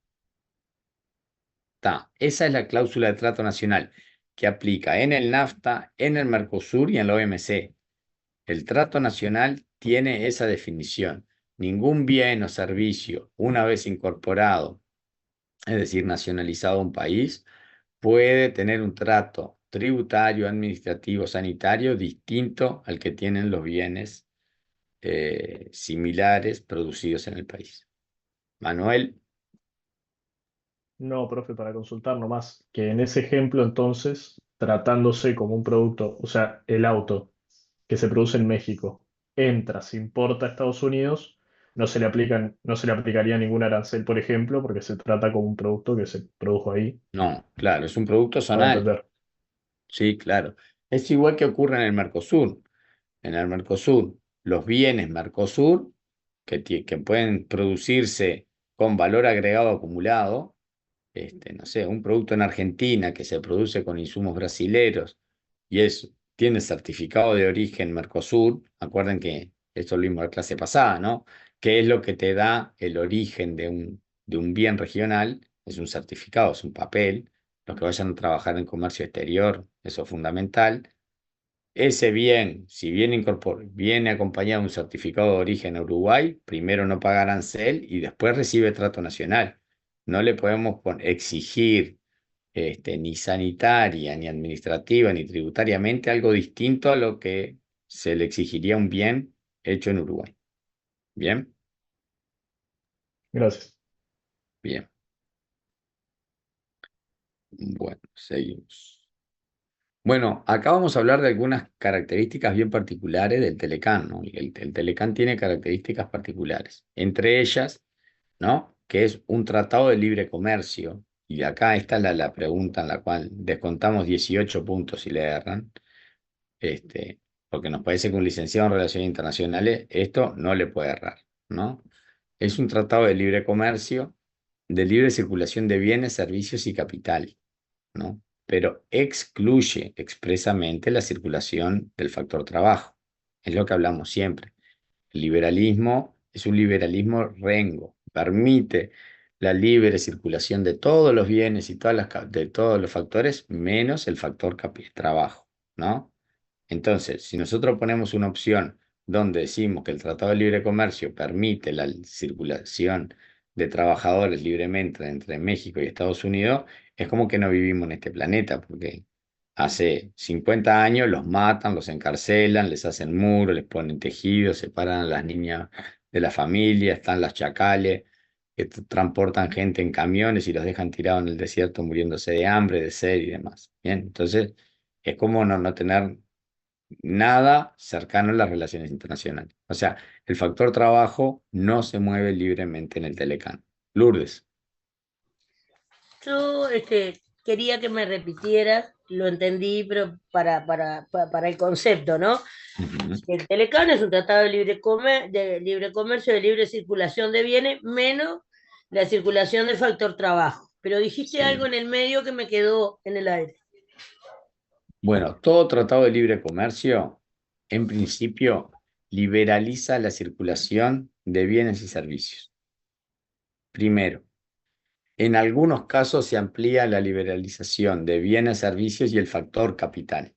Esa es la cláusula de trato nacional que aplica en el NAFTA, en el Mercosur y en la OMC. El trato nacional tiene esa definición. Ningún bien o servicio, una vez incorporado, es decir, nacionalizado a un país, puede tener un trato tributario, administrativo, sanitario distinto al que tienen los bienes similares producidos en el país. Manuel, No, profe, para consultar nomás, que en ese ejemplo entonces, tratándose como un producto, o sea, el auto que se produce en México, entra, se importa a Estados Unidos, no se le aplicaría ningún arancel, por ejemplo, porque se trata como un producto que se produjo ahí, no, claro, es un producto para zonal. entender. Sí, claro. Es igual que ocurre en el Mercosur. En el Mercosur, los bienes Mercosur que pueden producirse con valor agregado acumulado, no sé, un producto en Argentina que se produce con insumos brasileros y tiene certificado de origen Mercosur, acuerden que esto lo vimos en la clase pasada, ¿no? ¿Qué es lo que te da el origen de un bien regional? Es un certificado, es un papel. Los que vayan a trabajar en comercio exterior, eso es fundamental. Ese bien, si viene acompañado de un certificado de origen a Uruguay, primero no paga arancel y después recibe trato nacional. No le podemos exigir ni sanitaria, ni administrativa, ni tributariamente algo distinto a lo que se le exigiría a un bien hecho en Uruguay. ¿Bien? Gracias. Bien. Bueno, seguimos. Bueno, acá vamos a hablar de algunas características bien particulares del Telecán, ¿no? El Telecán tiene características particulares, entre ellas, ¿no? Que es un tratado de libre comercio y acá está la pregunta en la cual descontamos 18 puntos si le erran, porque nos parece que un licenciado en Relaciones Internacionales esto no le puede errar, ¿no? Es un tratado de libre comercio, de libre circulación de bienes, servicios y capital, ¿no? Pero excluye expresamente la circulación del factor trabajo. Es lo que hablamos siempre. El liberalismo es un liberalismo rengo, permite la libre circulación de todos los bienes y de todos los factores, menos el factor trabajo, ¿no? Entonces, si nosotros ponemos una opción donde decimos que el Tratado de Libre Comercio permite la circulación de trabajadores libremente entre México y Estados Unidos, es como que no vivimos en este planeta, porque hace 50 años los matan, los encarcelan, les hacen muros, les ponen tejidos, separan a las niñas de la familia, están las chacales, que transportan gente en camiones y los dejan tirados en el desierto muriéndose de hambre, de sed y demás. Bien, entonces es como no tener nada cercano a las relaciones internacionales. O sea, el factor trabajo no se mueve libremente en el Telecán. Lourdes. Yo quería que me repitieras, lo entendí, pero para el concepto, ¿no? Ujú. El Telecán es un tratado de libre comercio, de libre circulación de bienes, menos la circulación del factor trabajo. Pero dijiste algo Sí. en el medio que me quedó en el aire. Bueno, todo tratado de libre comercio, en principio, liberaliza la circulación de bienes y servicios. Primero, en algunos casos se amplía la liberalización de bienes, servicios y el factor capital.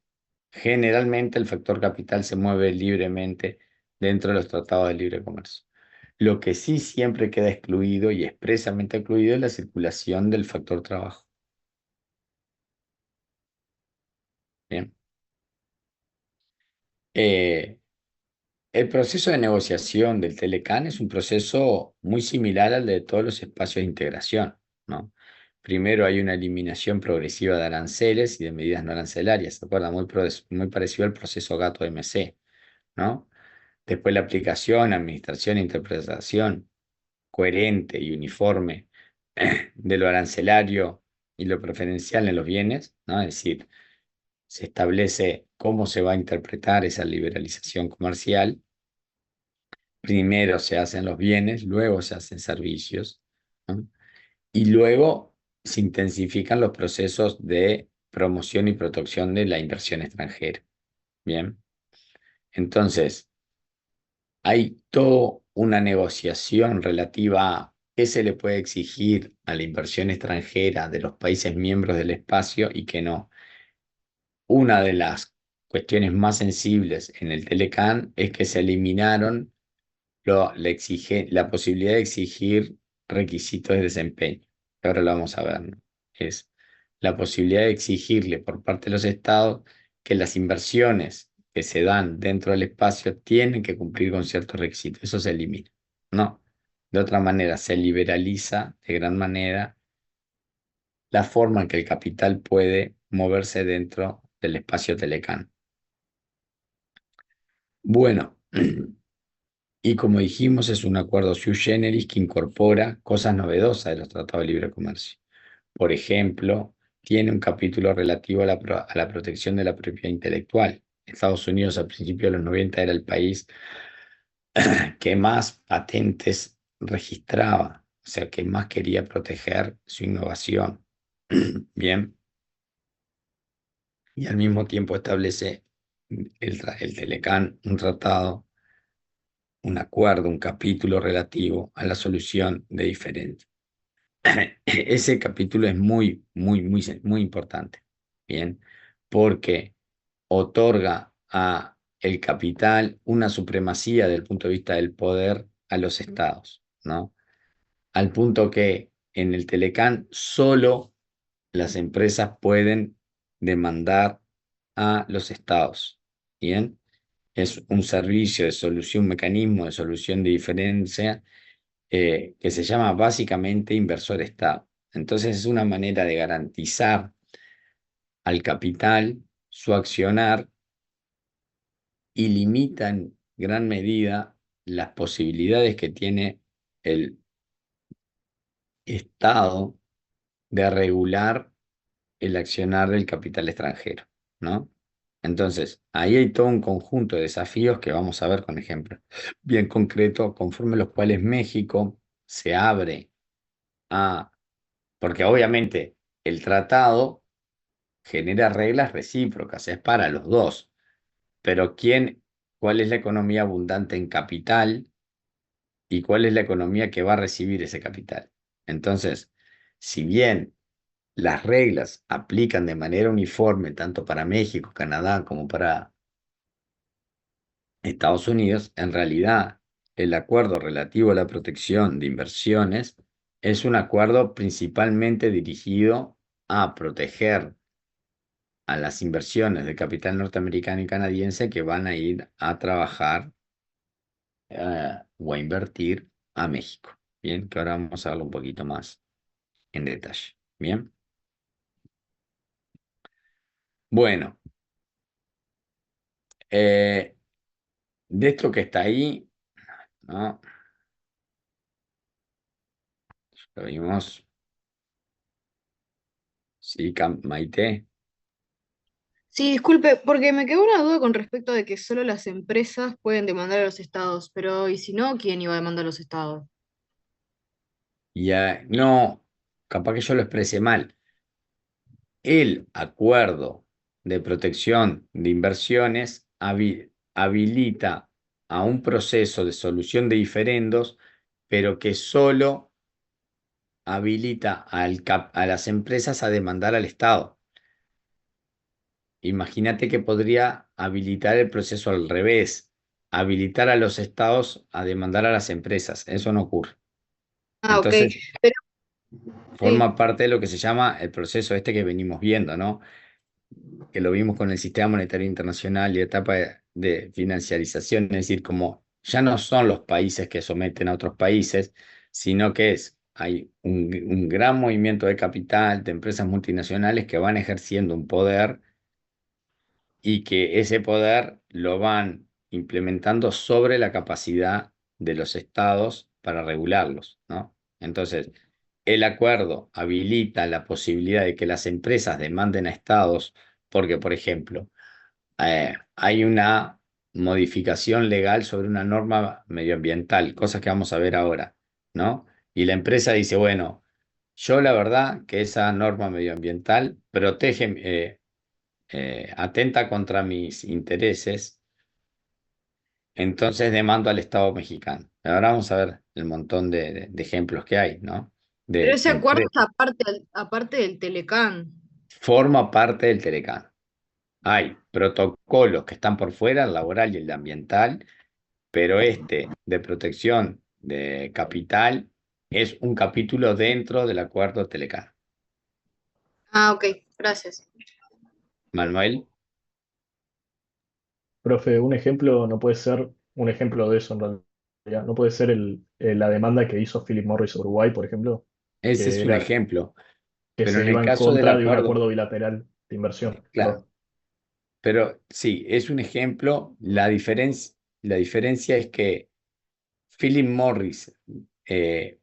Generalmente el factor capital se mueve libremente dentro de los tratados de libre comercio. Lo que sí siempre queda excluido y expresamente excluido es la circulación del factor trabajo. Bien. Eh, el proceso de negociación del Telecán es un proceso muy similar al de todos los espacios de integración, ¿no? Primero hay una eliminación progresiva de aranceles y de medidas no arancelarias, ¿se acuerdan? Muy parecido al proceso GATT-OMC, ¿no? Después la aplicación, administración e interpretación coherente y uniforme de lo arancelario y lo preferencial en los bienes, ¿no? Es decir, se establece cómo se va a interpretar esa liberalización comercial. Primero se hacen los bienes, luego se hacen servicios, ¿no? Y luego se intensifican los procesos de promoción y protección de la inversión extranjera. Bien, entonces hay toda una negociación relativa a qué se le puede exigir a la inversión extranjera de los países miembros del espacio y qué no. Una de las cuestiones más sensibles en el Telecán es que se eliminaron la posibilidad de exigir requisitos de desempeño. Ahora lo vamos a ver, ¿no? Es la posibilidad de exigirle por parte de los estados que las inversiones que se dan dentro del espacio tienen que cumplir con ciertos requisitos. Eso se elimina. No. De otra manera, se liberaliza de gran manera la forma en que el capital puede moverse dentro del espacio Telecán. Bueno, y como dijimos, es un acuerdo sui generis que incorpora cosas novedosas de los tratados de libre comercio. Por ejemplo, tiene un capítulo relativo a la protección de la propiedad intelectual. Estados Unidos a principios de los 90 era el país que más patentes registraba, o sea, que más quería proteger su innovación. Bien, y al mismo tiempo establece el Telecán un tratado, un acuerdo, un capítulo relativo a la solución de diferencias. Ese capítulo es muy importante, ¿bien? Porque otorga a el capital una supremacía desde el punto de vista del poder a los estados, ¿no? Al punto que en el Telecán solo las empresas pueden demandar a los estados, ¿bien? Es un servicio de solución, un mecanismo de solución de diferencia que se llama básicamente inversor-estado. Entonces es una manera de garantizar al capital su accionar y limita en gran medida las posibilidades que tiene el Estado de regular el accionar del capital extranjero, ¿no? Entonces, ahí hay todo un conjunto de desafíos que vamos a ver con ejemplos bien concretos, conforme los cuales México se abre a, porque obviamente el tratado genera reglas recíprocas, es para los dos, pero ¿cuál es la economía abundante en capital y cuál es la economía que va a recibir ese capital? Entonces, si bien las reglas aplican de manera uniforme tanto para México, Canadá como para Estados Unidos, en realidad el acuerdo relativo a la protección de inversiones es un acuerdo principalmente dirigido a proteger a las inversiones de capital norteamericano y canadiense que van a ir a trabajar o a invertir a México. Bien, que ahora vamos a verlo un poquito más en detalle. Bien. Bueno, de esto que está ahí, ¿no? Lo vimos. Sí, Maite. Sí, disculpe, porque me quedó una duda con respecto de que solo las empresas pueden demandar a los estados, pero ¿y si no, quién iba a demandar a los estados? No, capaz que yo lo expresé mal. El acuerdo de protección de inversiones habilita a un proceso de solución de diferendos, pero que solo habilita a las empresas a demandar al Estado. Imagínate que podría habilitar el proceso al revés, habilitar a los estados a demandar a las empresas. Eso no ocurre. Ah, ok. Entonces, Pero sí. forma parte de lo que se llama el proceso este que venimos viendo, ¿no? Que lo vimos con el sistema monetario internacional y etapa de financiarización, es decir, como ya no son los países que someten a otros países, sino que hay un gran movimiento de capital, de empresas multinacionales que van ejerciendo un poder y que ese poder lo van implementando sobre la capacidad de los estados para regularlos, ¿no? Entonces, el acuerdo habilita la posibilidad de que las empresas demanden a estados porque, por ejemplo, hay una modificación legal sobre una norma medioambiental, cosas que vamos a ver ahora, ¿no? Y la empresa dice, bueno, yo la verdad que esa norma medioambiental protege, atenta contra mis intereses, entonces demando al Estado mexicano. Ahora vamos a ver el montón de ejemplos que hay, ¿no? Pero De ese acuerdo empresas. es aparte del Telecán. Forma parte del Telecán. Hay protocolos que están por fuera, el laboral y el ambiental, pero este de protección de capital es un capítulo dentro del acuerdo Telecán. Ah, ok, gracias. Manuel, Profe, un ejemplo no puede ser un ejemplo de eso en realidad. No puede ser la demanda que hizo Philip Morris a Uruguay, por ejemplo, ese que es un era ejemplo, que pero se en el iba en caso del contra de un acuerdo, acuerdo bilateral de inversión. claro, pero sí, es un ejemplo. La diferencia es que Philip Morris, eh,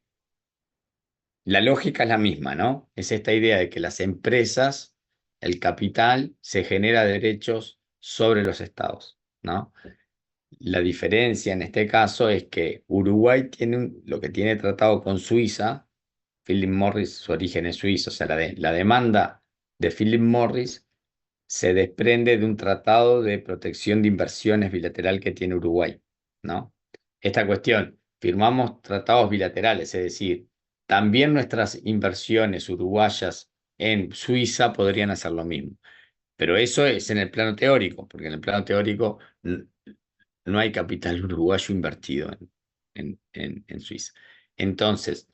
la lógica es la misma, ¿no? Es esta idea de que las empresas, el capital, se genera derechos sobre los estados, ¿no? La diferencia en este caso es que Uruguay tiene lo que tiene tratado con Suiza. Philip Morris, su origen es suizo, o sea, la demanda de Philip Morris se desprende de un tratado de protección de inversiones bilateral que tiene Uruguay, ¿no? Esta cuestión, firmamos tratados bilaterales, es decir, también nuestras inversiones uruguayas en Suiza podrían hacer lo mismo. Pero eso es en el plano teórico, porque en el plano teórico no hay capital uruguayo invertido en Suiza. Entonces,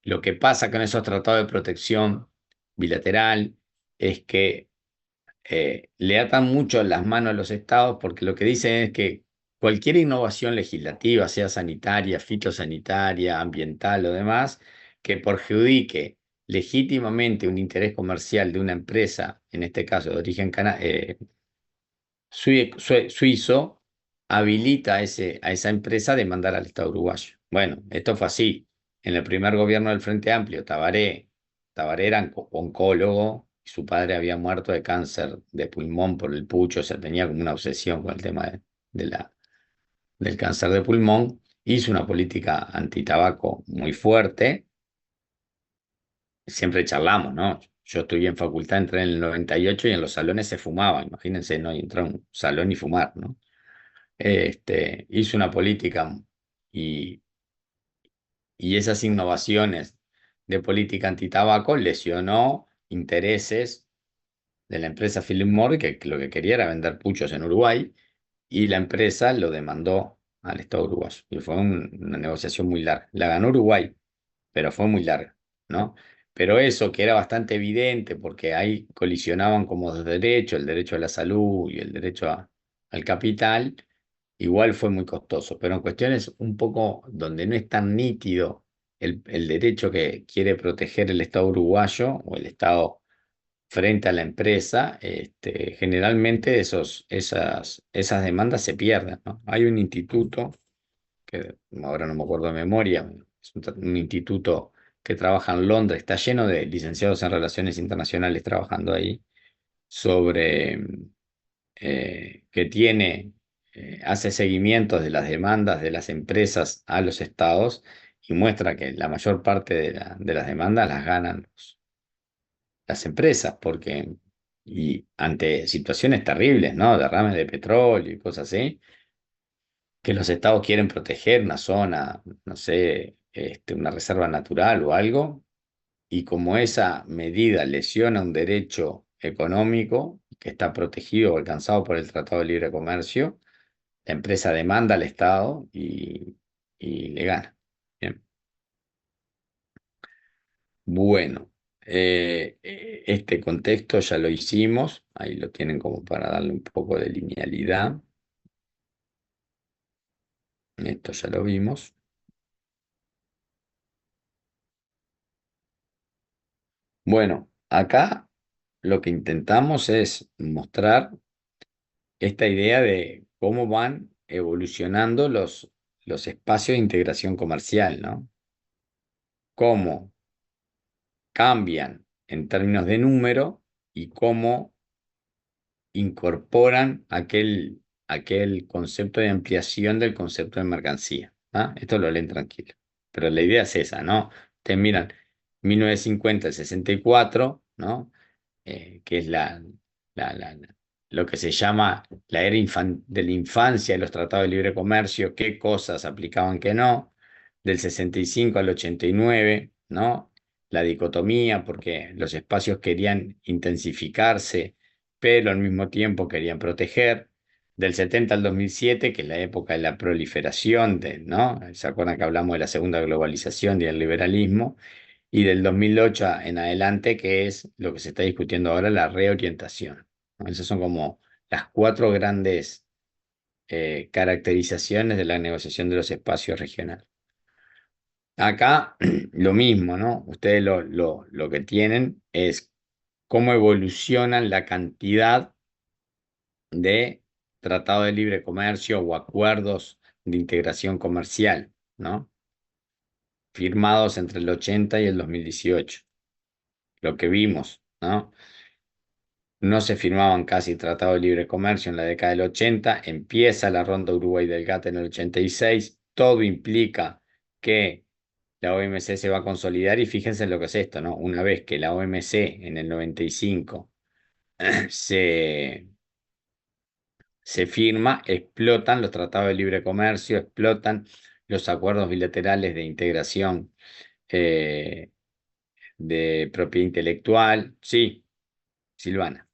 lo que pasa con esos tratados de protección bilateral es que le atan mucho las manos a los estados porque lo que dicen es que cualquier innovación legislativa, sea sanitaria, fitosanitaria, ambiental o demás, que perjudique legítimamente un interés comercial de una empresa, en este caso de origen suizo, habilita a esa empresa a demandar al Estado uruguayo. Bueno, esto fue así. En el primer gobierno del Frente Amplio, Tabaré Tabaré era oncólogo y su padre había muerto de cáncer de pulmón por el pucho, o sea, tenía como una obsesión con el tema del cáncer de pulmón. Hizo una política antitabaco muy fuerte. Siempre charlamos, ¿no? Yo estudié en facultad, entré en el 98 y en los salones se fumaba. Imagínense, no entrar a un salón y fumar, ¿no? Hizo una política y, y esas innovaciones de política antitabaco lesionó intereses de la empresa Philip Morris, que lo que quería era vender puchos en Uruguay, y la empresa lo demandó al Estado uruguayo. Y fue una negociación muy larga. La ganó Uruguay, pero fue muy larga, ¿no? Pero eso que era bastante evidente, porque ahí colisionaban como dos derechos, el derecho a la salud y el derecho al capital, igual fue muy costoso. Pero en cuestiones un poco donde no es tan nítido el derecho que quiere proteger el Estado uruguayo o el Estado frente a la empresa, generalmente esas demandas se pierden, ¿no? Hay un instituto, que ahora no me acuerdo de memoria, es un instituto que trabaja en Londres, está lleno de licenciados en relaciones internacionales trabajando ahí, sobre que hace seguimientos de las demandas de las empresas a los estados y muestra que la mayor parte de las demandas las ganan las empresas, porque y ante situaciones terribles, ¿no? Derrames de petróleo y cosas así, que los estados quieren proteger una zona, no sé, una reserva natural o algo, y como esa medida lesiona un derecho económico que está protegido o alcanzado por el Tratado de Libre Comercio, la empresa demanda al Estado y le gana. Bien. Bueno, este contexto ya lo hicimos, ahí lo tienen como para darle un poco de linealidad. Esto ya lo vimos. Bueno, acá lo que intentamos es mostrar esta idea de cómo van evolucionando los espacios de integración comercial, ¿no? Cómo cambian en términos de número y cómo incorporan aquel concepto de ampliación del concepto de mercancía. ¿Ah? Esto lo leen tranquilo. Pero la idea es esa, ¿no? Ustedes miran 1950 al 64, ¿no? Que es lo que se llama la era de la infancia de los tratados de libre comercio, qué cosas aplicaban que no, del 65 al 89, ¿no? La dicotomía, porque los espacios querían intensificarse, pero al mismo tiempo querían proteger. Del 70 al 2007, que es la época de la proliferación, ¿no? ¿Se acuerdan que hablamos de la segunda globalización y del liberalismo? Y del 2008 en adelante, que es lo que se está discutiendo ahora, la reorientación, ¿no? Esas son como las cuatro grandes caracterizaciones de la negociación de los espacios regionales. Acá lo mismo, ¿no? Ustedes lo que tienen es cómo evolucionan la cantidad de tratados de libre comercio o acuerdos de integración comercial, ¿no? Firmados entre el 80 y el 2018. Lo que vimos, ¿no? No se firmaban casi tratados de libre comercio en la década del 80, empieza la ronda Uruguay del GATT en el 86, todo implica que la OMC se va a consolidar y fíjense en lo que es esto, ¿no? Una vez que la OMC en el 95 se, se firma, explotan los tratados de libre comercio, explotan los acuerdos bilaterales de integración eh, de propiedad intelectual. Sí, Silvana.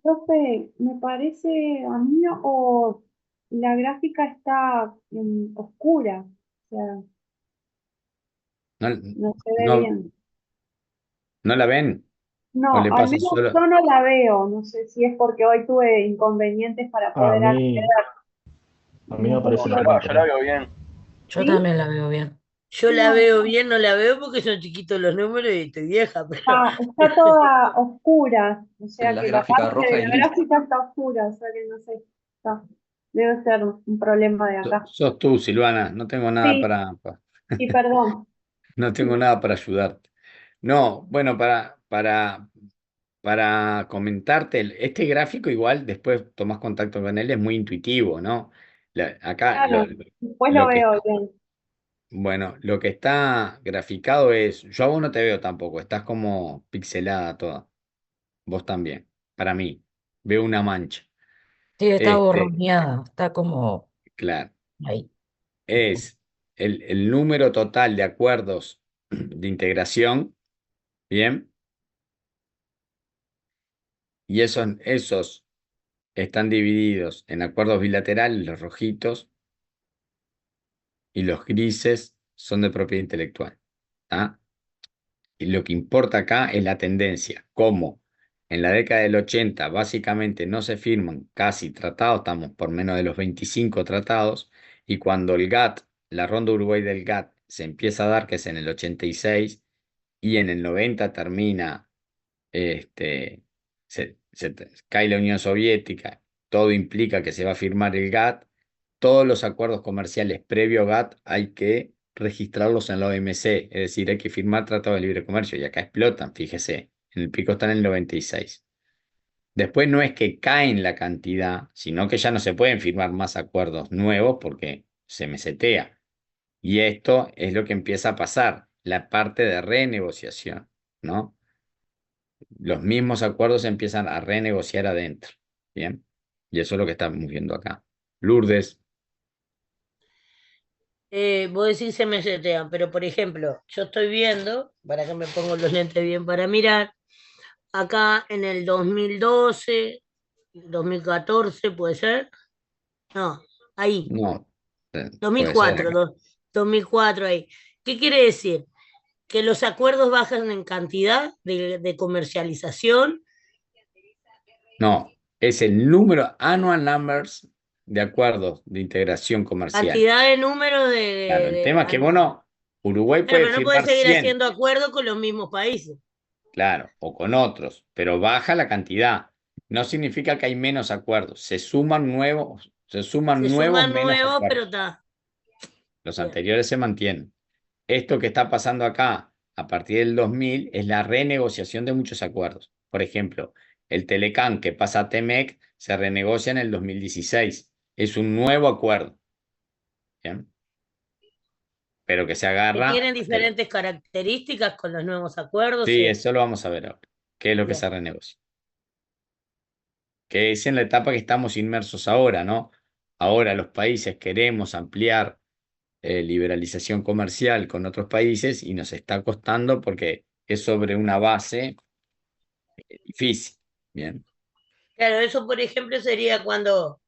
Profe, me parece a mí o la gráfica está oscura, o sea, ¿No, no se ve no, bien. no la ven? ¿O No, le al pasa menos solo? yo no la veo, no sé si es porque hoy tuve inconvenientes para A poder acceder. mí, a mí me No sé aparece si lo lo mismo Yo la también. veo bien. Yo ¿sí? también la veo bien. Yo la No, veo bien, no la veo porque son chiquitos los números y estoy vieja, pero está toda oscura, o sea La que la gráfica parte roja de y la listo. gráfica está oscura, o sea que no sé, debe ser un problema de acá. Sos tú, Silvana, no tengo nada Sí, sí, perdón. no tengo nada para ayudarte. No, bueno, para comentarte, este gráfico igual después tomás contacto con él, es muy intuitivo, ¿no? Acá Claro, después lo lo que, veo bien. bueno, lo que está graficado es, yo a vos no te veo tampoco, estás como pixelada toda, vos también, para mí, veo una mancha. Sí, está Este, borroneada, está como claro, ahí. es el número total de acuerdos de integración, ¿bien? Y esos están divididos en acuerdos bilaterales, los rojitos, y los grises son de propiedad intelectual. ¿Ah? Y lo que importa acá es la tendencia, como en la década del 80 básicamente no se firman casi tratados, estamos por menos de los 25 tratados, y cuando el GATT, la ronda Uruguay del GATT, se empieza a dar, que es en el 86, y en el 90 termina, cae la Unión Soviética, todo implica que se va a firmar el GATT. Todos los acuerdos comerciales previo a GATT hay que registrarlos en la OMC, es decir, hay que firmar tratados de libre comercio, y acá explotan, fíjese, en el pico están en el 96. Después no es que caen la cantidad, sino que ya no se pueden firmar más acuerdos nuevos porque se mesetea. Y esto es lo que empieza a pasar, la parte de renegociación, ¿no? Los mismos acuerdos se empiezan a renegociar adentro, ¿bien? Y eso es lo que estamos viendo acá. Lourdes, Vos decís se me setean, pero por ejemplo, yo estoy viendo, para que me pongo los lentes bien para mirar, acá en el 2012, 2014, ¿puede ser? No, ahí, no, puede ser. 2004, 2004 ahí. ¿Qué quiere decir? Que los acuerdos bajan en cantidad de comercialización, No, es el número, annual numbers de acuerdos de integración comercial. cantidad de números Claro, el tema es que, bueno, Uruguay Claro, puede pero no puede firmar seguir 100, haciendo acuerdos con los mismos países. claro, o con otros, pero baja la cantidad. No significa que hay menos acuerdos, se suman Se nuevos suman menos nuevos, pero acuerdos. está. Los Bien. anteriores se mantienen. Esto que está pasando acá a partir del 2000 es la renegociación de muchos acuerdos. Por ejemplo, el Telecán que pasa a Temec se renegocia en el 2016. Es un nuevo acuerdo, ¿bien? Pero que se Que agarra tienen diferentes características con los nuevos acuerdos. Sí, Sí. eso lo vamos a ver ahora. ¿Qué es lo que Bien. se renegocia? Que es en la etapa que estamos inmersos ahora, ¿no? Ahora los países queremos ampliar liberalización comercial con otros países y nos está costando porque es sobre una base difícil. Bien, Claro, eso por ejemplo sería cuando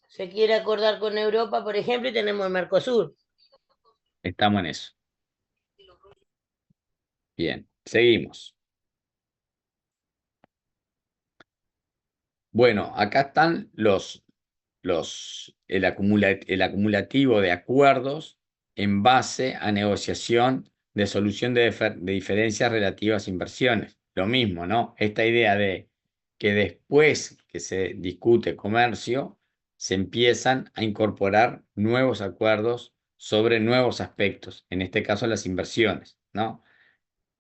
se quiere acordar con Europa, por ejemplo, y tenemos el Mercosur. estamos en eso. Bien, seguimos. Bueno, acá están el acumulativo de acuerdos en base a negociación de solución de diferencias relativas a inversiones. Lo mismo, ¿no? Esta idea de que después que se discute comercio, se empiezan a incorporar nuevos acuerdos sobre nuevos aspectos, en este caso las inversiones, ¿no?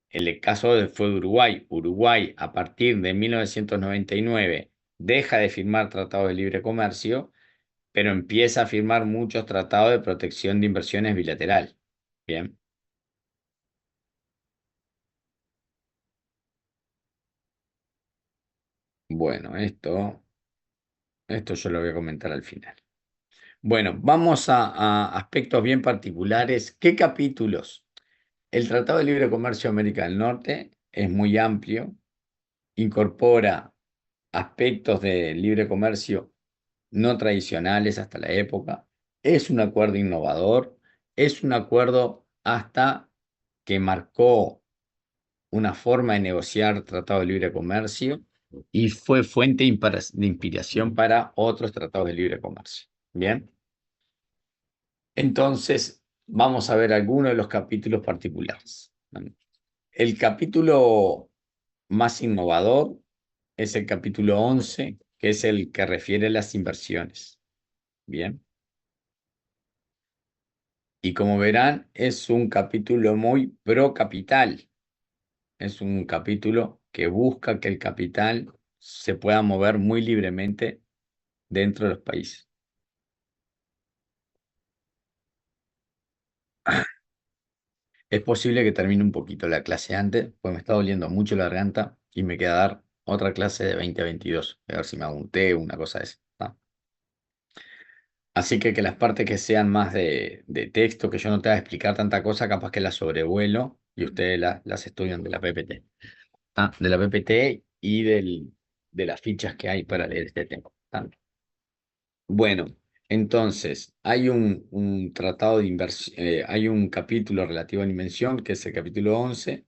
El caso fue de Uruguay. Uruguay, a partir de 1999, deja de firmar tratados de libre comercio, pero empieza a firmar muchos tratados de protección de inversiones bilateral. Bien, bueno, esto yo lo voy a comentar al final. Bueno, vamos a aspectos bien particulares. ¿Qué capítulos? El Tratado de Libre Comercio de América del Norte es muy amplio, incorpora aspectos de libre comercio no tradicionales hasta la época. Es un acuerdo innovador, es un acuerdo hasta que marcó una forma de negociar tratado de libre comercio y fue fuente de inspiración para otros tratados de libre comercio. Bien, entonces vamos a ver algunos de los capítulos particulares. El capítulo más innovador es el capítulo 11, que es el que refiere a las inversiones. Bien. Y como verán, es un capítulo muy pro capital. es un capítulo que busca que el capital se pueda mover muy libremente dentro de los países. Es posible que termine un poquito la clase antes, pues me está doliendo mucho la garganta y me queda dar otra clase de 20 a 22. A ver si me hago un té o una cosa de esa. ¿No? Así que las partes que sean más de texto, que yo no te voy a explicar tanta cosa, capaz que las sobrevuelo y ustedes las estudian de la PPT. De la PPT y de las fichas que hay para leer este tema. Bueno, entonces, hay un tratado de inversión, hay un capítulo relativo a la inversión, que es el capítulo 11,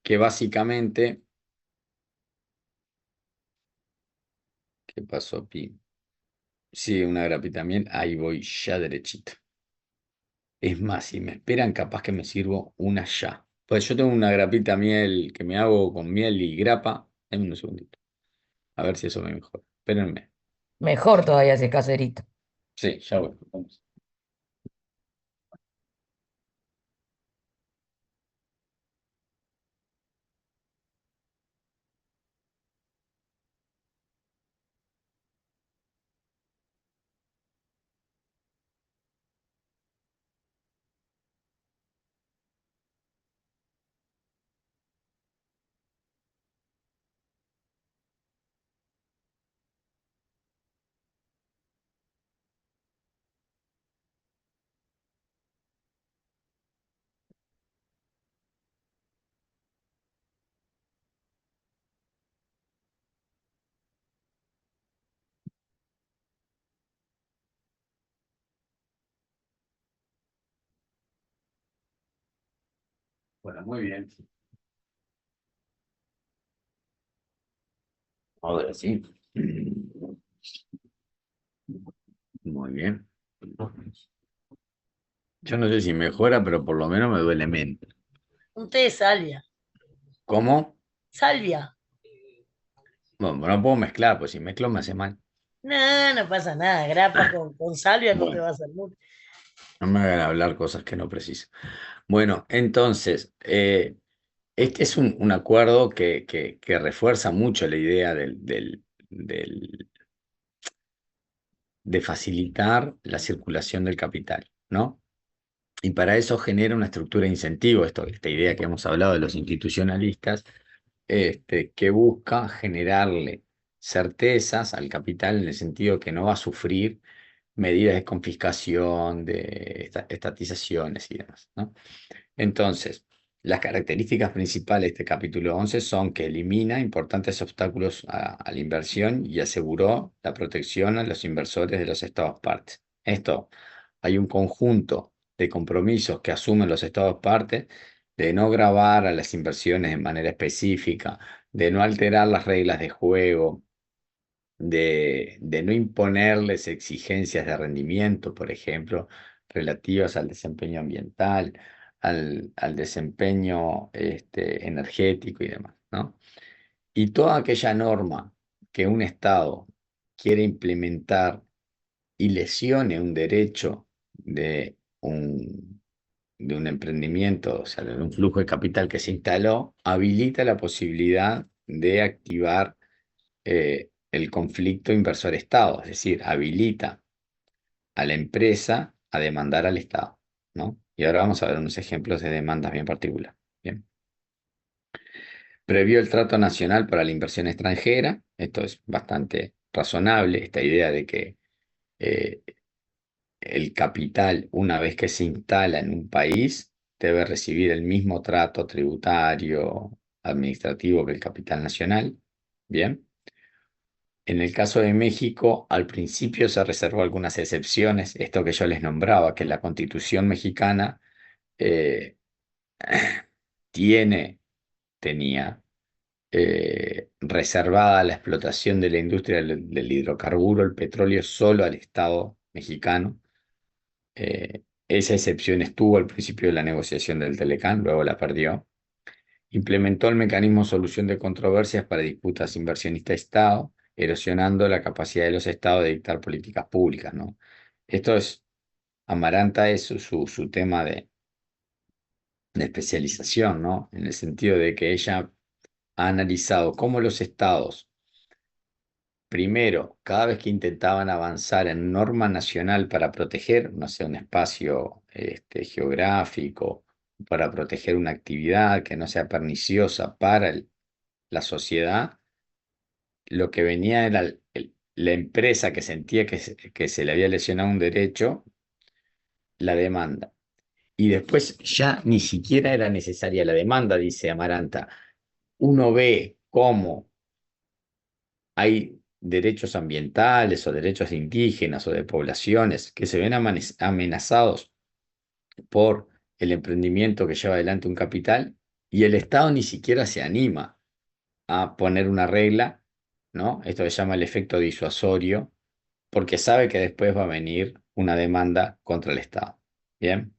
que básicamente, ¿qué pasó, Pi? Sí, una grapita también, ahí voy ya derechito. Es más, si me esperan, capaz que me sirvo una ya. Pues yo tengo una grapita miel que me hago con miel y grapa. Dame un segundito. A ver si eso me mejora. Espérenme. Mejor todavía ese caserito. Sí, ya voy. Vamos. Bueno, muy bien. Ahora sí. Muy bien. Yo no sé si mejora, pero por lo menos me duele menos. Un té de salvia. ¿Cómo? Salvia. Bueno, no puedo mezclar, pues si mezclo me hace mal. No, no pasa nada. Grapa con salvia no te Bueno, va a hacer mucho. no me hagan hablar cosas que no preciso. Bueno, entonces, este es un acuerdo que refuerza mucho la idea de facilitar la circulación del capital, ¿no? Y para eso genera una estructura de incentivo, esta idea que hemos hablado de los institucionalistas, que busca generarle certezas al capital en el sentido que no va a sufrir medidas de confiscación, de estatizaciones y demás, ¿no? Entonces, las características principales de este capítulo 11 son que elimina importantes obstáculos a la inversión y aseguró la protección a los inversores de los estados partes. Esto, hay un conjunto de compromisos que asumen los estados partes de no gravar a las inversiones de manera específica, de no alterar las reglas de juego, de no imponerles exigencias de rendimiento, por ejemplo, relativas al desempeño ambiental, al desempeño energético y demás, ¿no? Y toda aquella norma que un Estado quiere implementar y lesione un derecho de un emprendimiento, o sea, de un flujo de capital que se instaló, habilita la posibilidad de activar el conflicto inversor-Estado, es decir, habilita a la empresa a demandar al Estado, ¿no? Y ahora vamos a ver unos ejemplos de demandas bien particulares. Bien. Previó el trato nacional para la inversión extranjera, esto es bastante razonable, esta idea de que eh, el capital, una vez que se instala en un país, debe recibir el mismo trato tributario, administrativo que el capital nacional. Bien. En el caso de México, al principio se reservó algunas excepciones, esto que yo les nombraba, que la Constitución mexicana eh, tiene, tenía reservada la explotación de la industria del hidrocarburo, el petróleo, solo al Estado mexicano. Esa excepción estuvo al principio de la negociación del Telecán, luego la perdió. Implementó el mecanismo de solución de controversias para disputas inversionista-Estado, erosionando la capacidad de los Estados de dictar políticas públicas, ¿no? Esto es, Amaranta es su tema de especialización, ¿no? En el sentido de que ella ha analizado cómo los estados, primero, cada vez que intentaban avanzar en norma nacional para proteger, no sé, un espacio geográfico, para proteger una actividad que no sea perniciosa para la sociedad, lo que venía era la empresa que sentía que se le había lesionado un derecho, la demanda. Y después ya ni siquiera era necesaria la demanda, dice Amaranta. Uno ve cómo hay derechos ambientales o derechos de indígenas o de poblaciones que se ven amenazados por el emprendimiento que lleva adelante un capital y el Estado ni siquiera se anima a poner una regla, ¿no? Esto se llama el efecto disuasorio, porque sabe que después va a venir una demanda contra el Estado. ¿Bien?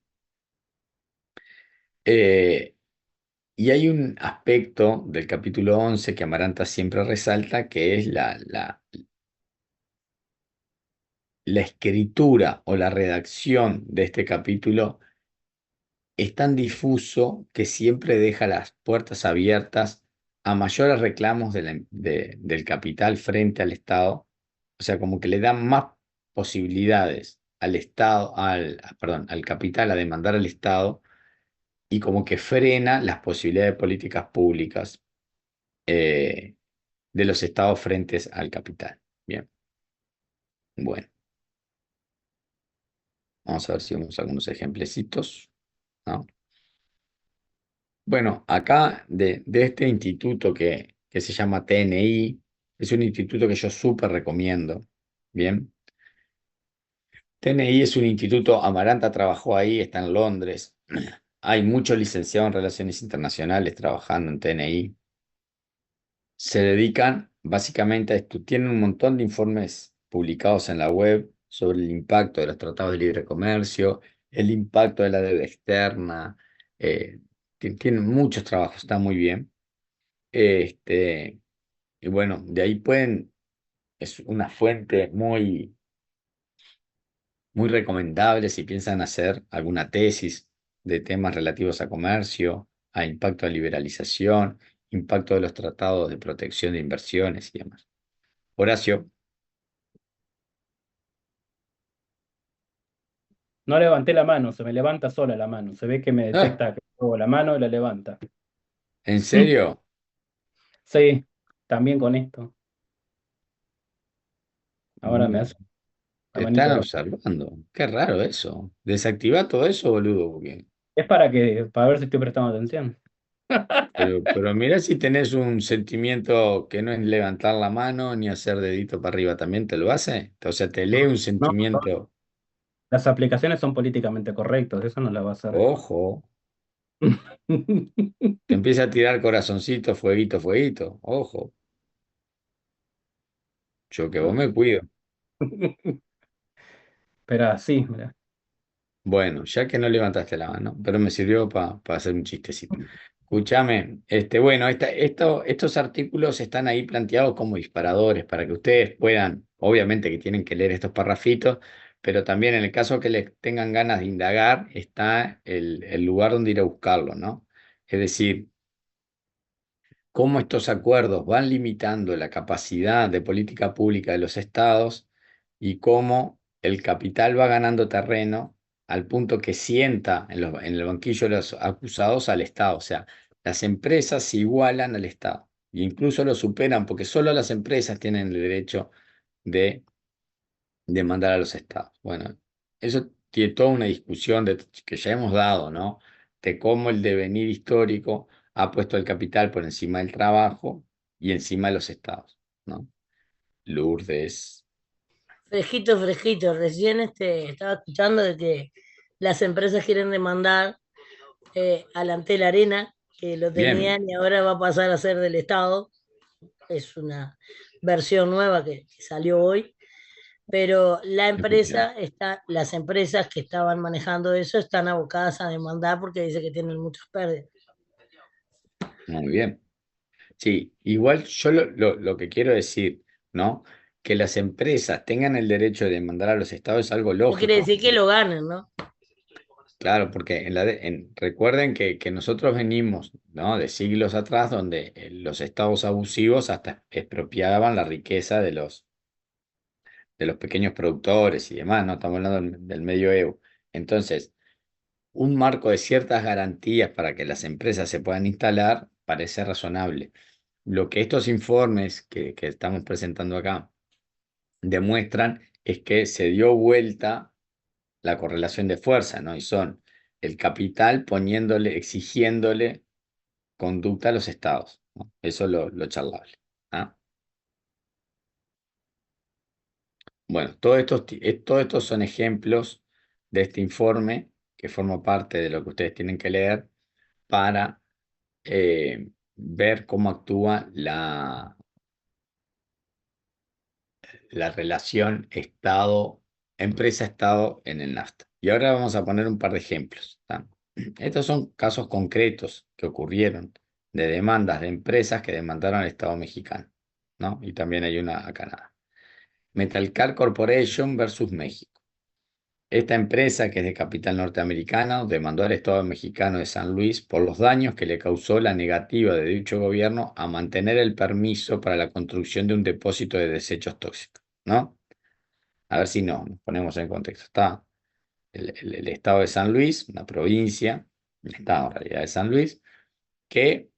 Y hay un aspecto del capítulo 11 que Amaranta siempre resalta, que es la escritura o la redacción de este capítulo es tan difuso que siempre deja las puertas abiertas a mayores reclamos del capital frente al Estado. O sea, como que le dan más posibilidades al Estado, perdón, al capital a demandar al Estado y como que frena las posibilidades de políticas públicas de los estados frentes al capital. Bien, bueno, vamos a ver si vemos algunos ejemplecitos, ¿no? Bueno, acá de este instituto que se llama TNI, es un instituto que yo súper recomiendo. Bien, TNI es un instituto, Amaranta trabajó ahí, está en Londres. Hay muchos licenciados en Relaciones Internacionales trabajando en TNI. Se dedican básicamente a esto. Tienen un montón de informes publicados en la web sobre el impacto de los tratados de libre comercio, el impacto de la deuda externa. Tienen muchos trabajos, está muy bien. Y bueno, de ahí es una fuente muy recomendable si piensan hacer alguna tesis de temas relativos a comercio, a impacto de liberalización, impacto de los tratados de protección de inversiones y demás. Horacio, No levanté la mano, se me levanta sola la mano. Se ve que me ah, detecta que pongo la mano y la levanta. ¿en serio? Sí, también con esto. Ahora me Mm, hace la Te están manito arriba. observando. Qué raro eso. Desactiva todo eso, boludo, porque... Es para ver si estoy prestando atención. Pero mira si tenés un sentimiento que no es levantar la mano ni hacer dedito para arriba, ¿también te lo hace? O sea, te lee un No, sentimiento, las aplicaciones son políticamente correctas, eso no la va a hacer. ojo, te empieza a tirar corazoncito, fueguito, fueguito, ojo, yo que vos me cuido. Pero así, mira. Bueno, ya que no levantaste la mano, pero me sirvió para hacer un chistecito. Escúchame, bueno, estos artículos están ahí planteados como disparadores para que ustedes puedan, obviamente que tienen que leer estos parrafitos, pero también en el caso que les tengan ganas de indagar, está el lugar donde ir a buscarlo, ¿no? Es decir, cómo estos acuerdos van limitando la capacidad de política pública de los estados y cómo el capital va ganando terreno al punto que sienta en el banquillo de los acusados al Estado. O sea, las empresas se igualan al Estado e incluso lo superan porque solo las empresas tienen el derecho de demandar a los estados. Bueno, eso tiene toda una discusión que ya hemos dado, ¿no? De cómo el devenir histórico ha puesto el capital por encima del trabajo y encima de los estados, ¿no? Lourdes. Fresquito, fresquito. Recién estaba escuchando de que las empresas quieren demandar al Antel Arena, que lo Bien, tenían y ahora va a pasar a ser del Estado. Es una versión nueva que salió hoy, pero escuché. las empresas que estaban manejando eso están abocadas a demandar porque dice que tienen muchas pérdidas. Muy bien. Sí, igual yo lo que quiero decir, ¿no? Que las empresas tengan el derecho de demandar a los estados es algo No quiere lógico. decir que lo ganen, ¿no? Claro, porque recuerden que nosotros venimos, ¿no?, de siglos atrás donde los estados abusivos hasta expropiaban la riqueza de los pequeños productores y demás, ¿no? Estamos hablando del medioevo. Entonces, un marco de ciertas garantías para que las empresas se puedan instalar parece razonable. Lo que estos informes que estamos presentando acá demuestran es que se dio vuelta la correlación de fuerza, ¿no? Y son el capital exigiéndole conducta a los estados, ¿no? Eso es lo charlable. ¿Ah? Bueno, todos estos son ejemplos de este informe que forma parte de lo que ustedes tienen que leer para ver cómo actúa la relación empresa-estado en el NAFTA. Y ahora vamos a poner un par de ejemplos. ¿Tá? Estos son casos concretos que ocurrieron de demandas de empresas que demandaron al Estado mexicano, ¿no? Y también hay una a Canadá. Metalcar Corporation versus México. Esta empresa, que es de capital norteamericano, demandó al Estado mexicano de San Luis por los daños que le causó la negativa de dicho gobierno a mantener el permiso para la construcción de un depósito de desechos tóxicos, ¿no? A ver si nos ponemos en contexto. Está el Estado de San Luis, una provincia, el Estado en realidad de San Luis, que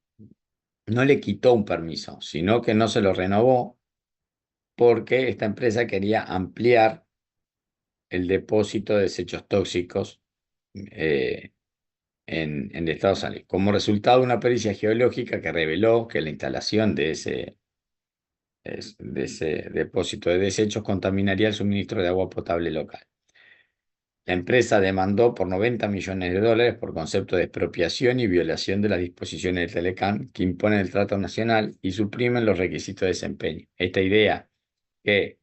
no le quitó un permiso, sino que no se lo renovó porque esta empresa quería ampliar el depósito de desechos tóxicos en el estado de San Luis, como resultado de una pericia geológica que reveló que la instalación de ese depósito de desechos contaminaría el suministro de agua potable local. La empresa demandó por $90 millones por concepto de expropiación y violación de las disposiciones del Telecán que imponen el Tratado Nacional y suprimen los requisitos de desempeño. Esta idea que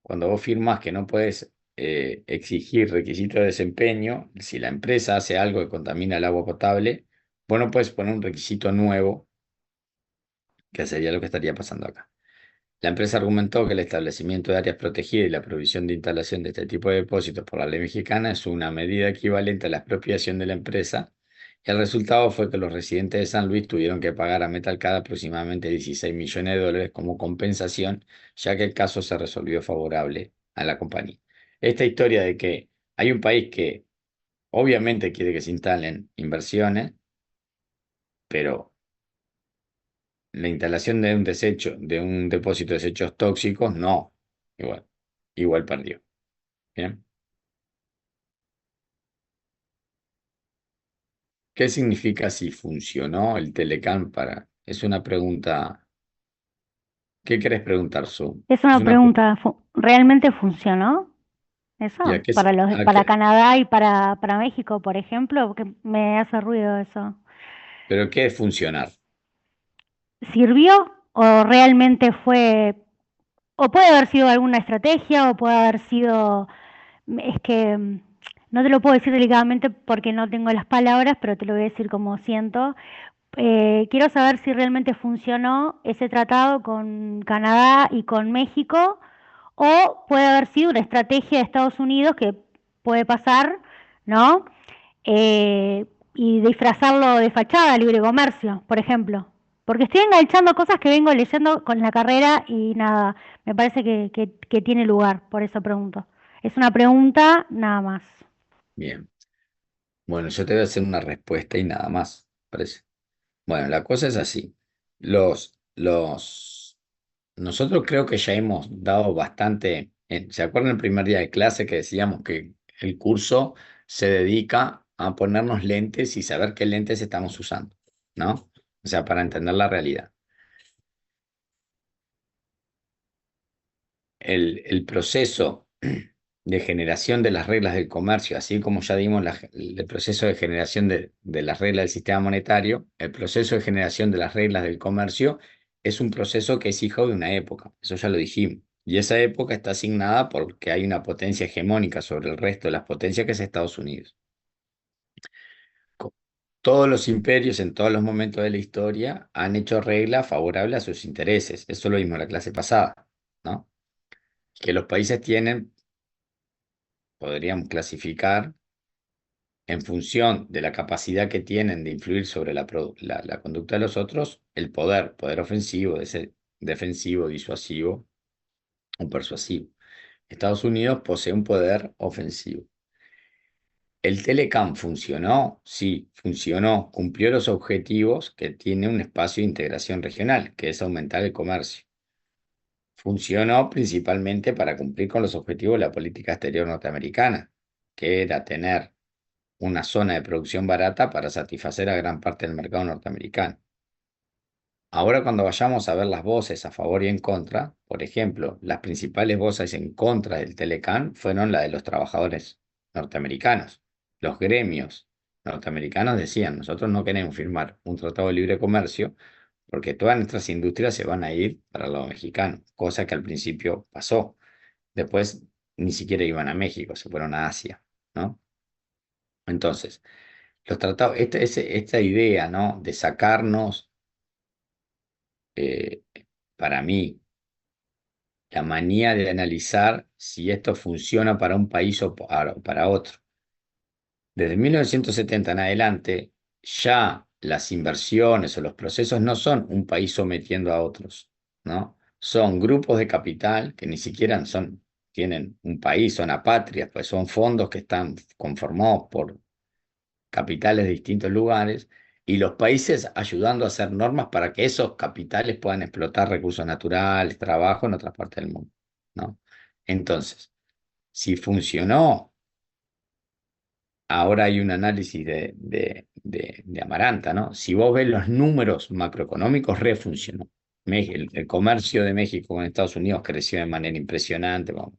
cuando vos firmás que no puedes exigir requisitos de desempeño, si la empresa hace algo que contamina el agua potable, vos no puedes poner un requisito nuevo, que sería lo que estaría pasando acá. La empresa argumentó que el establecimiento de áreas protegidas y la provisión de instalación de este tipo de depósitos por la ley mexicana es una medida equivalente a la expropiación de la empresa, y el resultado fue que los residentes de San Luis tuvieron que pagar a Metalcard aproximadamente $16 millones como compensación, ya que el caso se resolvió favorable a la compañía. Esta historia de que hay un país que obviamente quiere que se instalen inversiones, pero la instalación de un depósito de desechos tóxicos, no. Igual perdió. ¿Bien? ¿Qué significa si funcionó el Telecán para? Es una pregunta. ¿Qué querés preguntar, Su? Es una pregunta, ¿realmente funcionó ¿Y eso? a qué, Para Canadá y para México, por ejemplo, porque me hace ruido eso. ¿Pero qué es funcionar? ¿Sirvió o realmente fue, o puede haber sido alguna estrategia, o puede haber sido, es que no te lo puedo decir delicadamente porque no tengo las palabras, pero te lo voy a decir como siento. Quiero saber si realmente funcionó ese tratado con Canadá y con México, o puede haber sido una estrategia de Estados Unidos que puede pasar, ¿no? Y disfrazarlo de fachada, libre comercio, por ejemplo. Porque estoy enganchando cosas que vengo leyendo con la carrera y nada, me parece que tiene lugar, por eso pregunto. Es una pregunta nada más. Bien. Bueno, yo te voy a hacer una respuesta y nada más, parece. Bueno, la cosa es así. Nosotros creo que ya hemos dado bastante. ¿Se acuerdan el primer día de clase que decíamos que el curso se dedica a ponernos lentes y saber qué lentes estamos usando, ¿no? O sea, para entender la realidad. El proceso de generación de las reglas del comercio, así como ya dimos el proceso de generación de las reglas del sistema monetario, el proceso de generación de las reglas del comercio es un proceso que es hijo de una época, eso ya lo dijimos, y esa época está asignada porque hay una potencia hegemónica sobre el resto de las potencias que es Estados Unidos. Todos los imperios en todos los momentos de la historia han hecho reglas favorables a sus intereses, eso lo vimos en la clase pasada, ¿no? Que los países tienen, podríamos clasificar en función de la capacidad que tienen de influir sobre la conducta de los otros, el poder ofensivo, defensivo, disuasivo o persuasivo. Estados Unidos posee un poder ofensivo. ¿El Telecam funcionó? Sí, funcionó. Cumplió los objetivos que tiene un espacio de integración regional, que es aumentar el comercio. Funcionó principalmente para cumplir con los objetivos de la política exterior norteamericana, que era tener una zona de producción barata para satisfacer a gran parte del mercado norteamericano. Ahora cuando vayamos a ver las voces a favor y en contra, por ejemplo, las principales voces en contra del Telecán fueron las de los trabajadores norteamericanos. Los gremios norteamericanos decían, nosotros no queremos firmar un tratado de libre comercio porque todas nuestras industrias se van a ir para el lado mexicano, cosa que al principio pasó. Después ni siquiera iban a México, se fueron a Asia, ¿no? Entonces, los tratados, esta idea, ¿no?, de sacarnos, eh, para mí, la manía de analizar si esto funciona para un país o para otro. Desde 1970 en adelante, ya las inversiones o los procesos no son un país sometiendo a otros, ¿no? Son grupos de capital que ni siquiera tienen un país, son apatrias, pues son fondos que están conformados por capitales de distintos lugares y los países ayudando a hacer normas para que esos capitales puedan explotar recursos naturales, trabajo en otras partes del mundo, ¿no? Entonces, si funcionó, ahora hay un análisis de Amaranta, ¿no? Si vos ves los números macroeconómicos, refuncionó. El comercio de México con Estados Unidos creció de manera impresionante, vamos.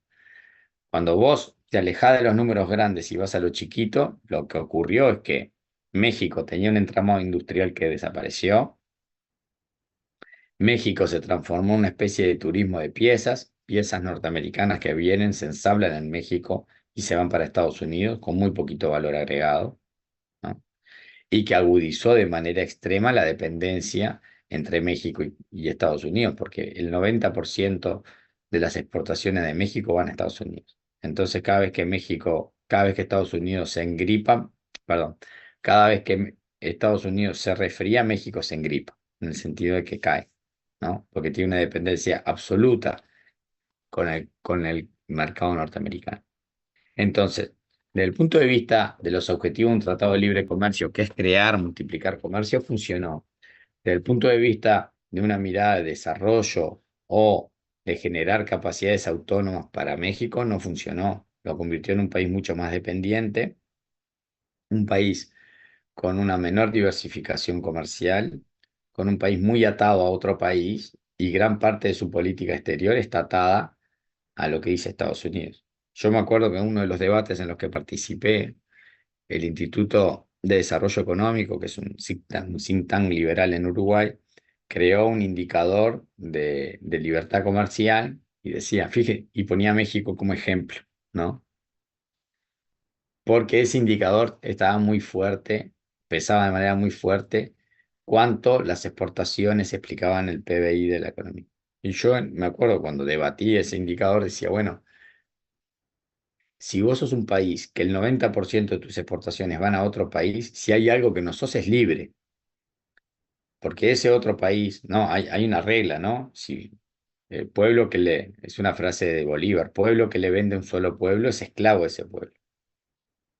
Cuando vos te alejás de los números grandes y vas a lo chiquito, lo que ocurrió es que México tenía un entramado industrial que desapareció. México se transformó en una especie de turismo de piezas norteamericanas que vienen, se ensamblan en México y se van para Estados Unidos con muy poquito valor agregado, ¿no? Y que agudizó de manera extrema la dependencia entre México y Estados Unidos, porque el 90% de las exportaciones de México van a Estados Unidos. Entonces, cada vez que Estados Unidos se engripa, perdón, cada vez que Estados Unidos se resfría, México se engripa, en el sentido de que cae, ¿no? Porque tiene una dependencia absoluta con el mercado norteamericano. Entonces, desde el punto de vista de los objetivos de un tratado de libre comercio, que es crear, multiplicar comercio, funcionó. Desde el punto de vista de una mirada de desarrollo o de generar capacidades autónomas para México, no funcionó. Lo convirtió en un país mucho más dependiente, un país con una menor diversificación comercial, con un país muy atado a otro país y gran parte de su política exterior está atada a lo que dice Estados Unidos. Yo me acuerdo que en uno de los debates en los que participé, el Instituto de Desarrollo Económico, que es un think tank liberal en Uruguay, creó un indicador de libertad comercial y decía, fíjate, y ponía a México como ejemplo, ¿no? Porque ese indicador estaba muy fuerte, pesaba de manera muy fuerte cuánto las exportaciones explicaban el PBI de la economía. Y yo me acuerdo cuando debatí ese indicador, decía, bueno, si vos sos un país que el 90% de tus exportaciones van a otro país, si hay algo que no sos es libre, porque ese otro país, no, hay una regla, ¿no? Si el pueblo es una frase de Bolívar, pueblo que le vende a un solo pueblo es esclavo de ese pueblo.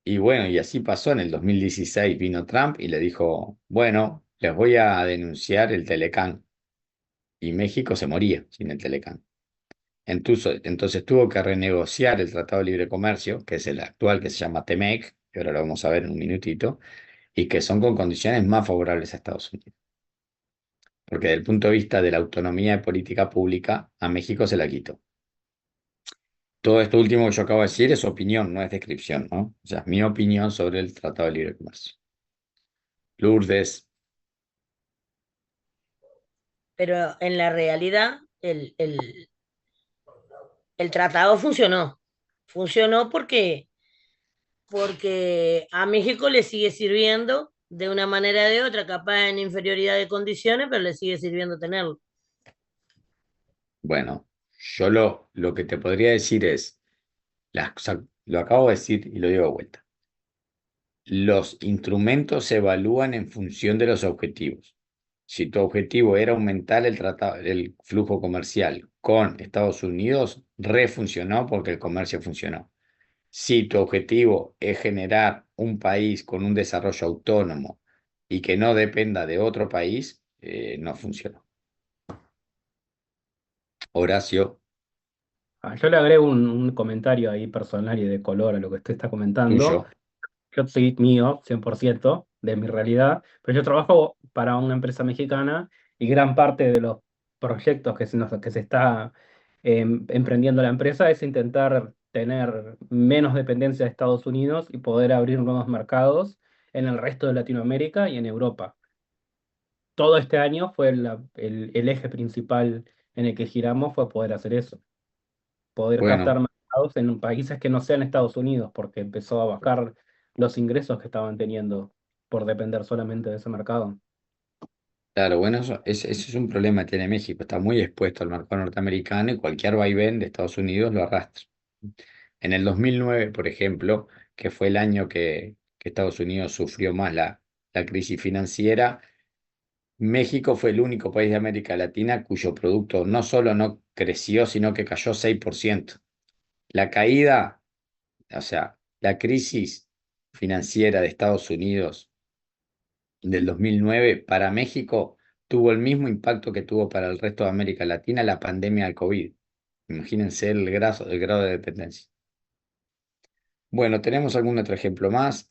Y bueno, y así pasó. En el 2016 vino Trump y le dijo, bueno, les voy a denunciar el Telecán. Y México se moría sin el Telecán. Entonces tuvo que renegociar el Tratado de Libre Comercio, que es el actual, que se llama TEMEC, que ahora lo vamos a ver en un minutito, y que son con condiciones más favorables a Estados Unidos. Porque desde el punto de vista de la autonomía de política pública, a México se la quitó. Todo esto último que yo acabo de decir es opinión, no es descripción, ¿no? O sea, es mi opinión sobre el Tratado de Libre Comercio. Lourdes. Pero en la realidad el tratado funcionó. Funcionó porque a México le sigue sirviendo de una manera o de otra, capaz en inferioridad de condiciones, pero le sigue sirviendo tenerlo. Bueno, yo lo que te podría decir es, lo acabo de decir y lo digo de vuelta. los instrumentos se evalúan en función de los objetivos. Si tu objetivo era aumentar el flujo comercial con Estados Unidos, refuncionó porque el comercio funcionó. Si tu objetivo es generar un país con un desarrollo autónomo y que no dependa de otro país, no funcionó. Horacio, Yo le agrego un comentario ahí personal y de color a lo que usted está comentando. tuyo. Yo soy mío, 100% de mi realidad, pero yo trabajo para una empresa mexicana y gran parte de los proyectos que se está emprendiendo la empresa es intentar tener menos dependencia de Estados Unidos y poder abrir nuevos mercados en el resto de Latinoamérica y en Europa. Todo este año fue el eje principal en el que giramos fue poder hacer eso, poder captar Bueno, mercados en países que no sean Estados Unidos, porque empezó a bajar los ingresos que estaban teniendo por depender solamente de ese mercado. claro, bueno, eso es un problema que tiene México. Está muy expuesto al mercado norteamericano y cualquier vaivén de Estados Unidos lo arrastra. En el 2009, por ejemplo, que fue el año que Estados Unidos sufrió más la crisis financiera, México fue el único país de América Latina cuyo producto no solo no creció, sino que cayó 6%. La caída, o sea, la crisis financiera de Estados Unidos del 2009 para México tuvo el mismo impacto que tuvo para el resto de América Latina la pandemia del COVID. Imagínense el grado de dependencia. Bueno, ¿tenemos algún otro ejemplo más?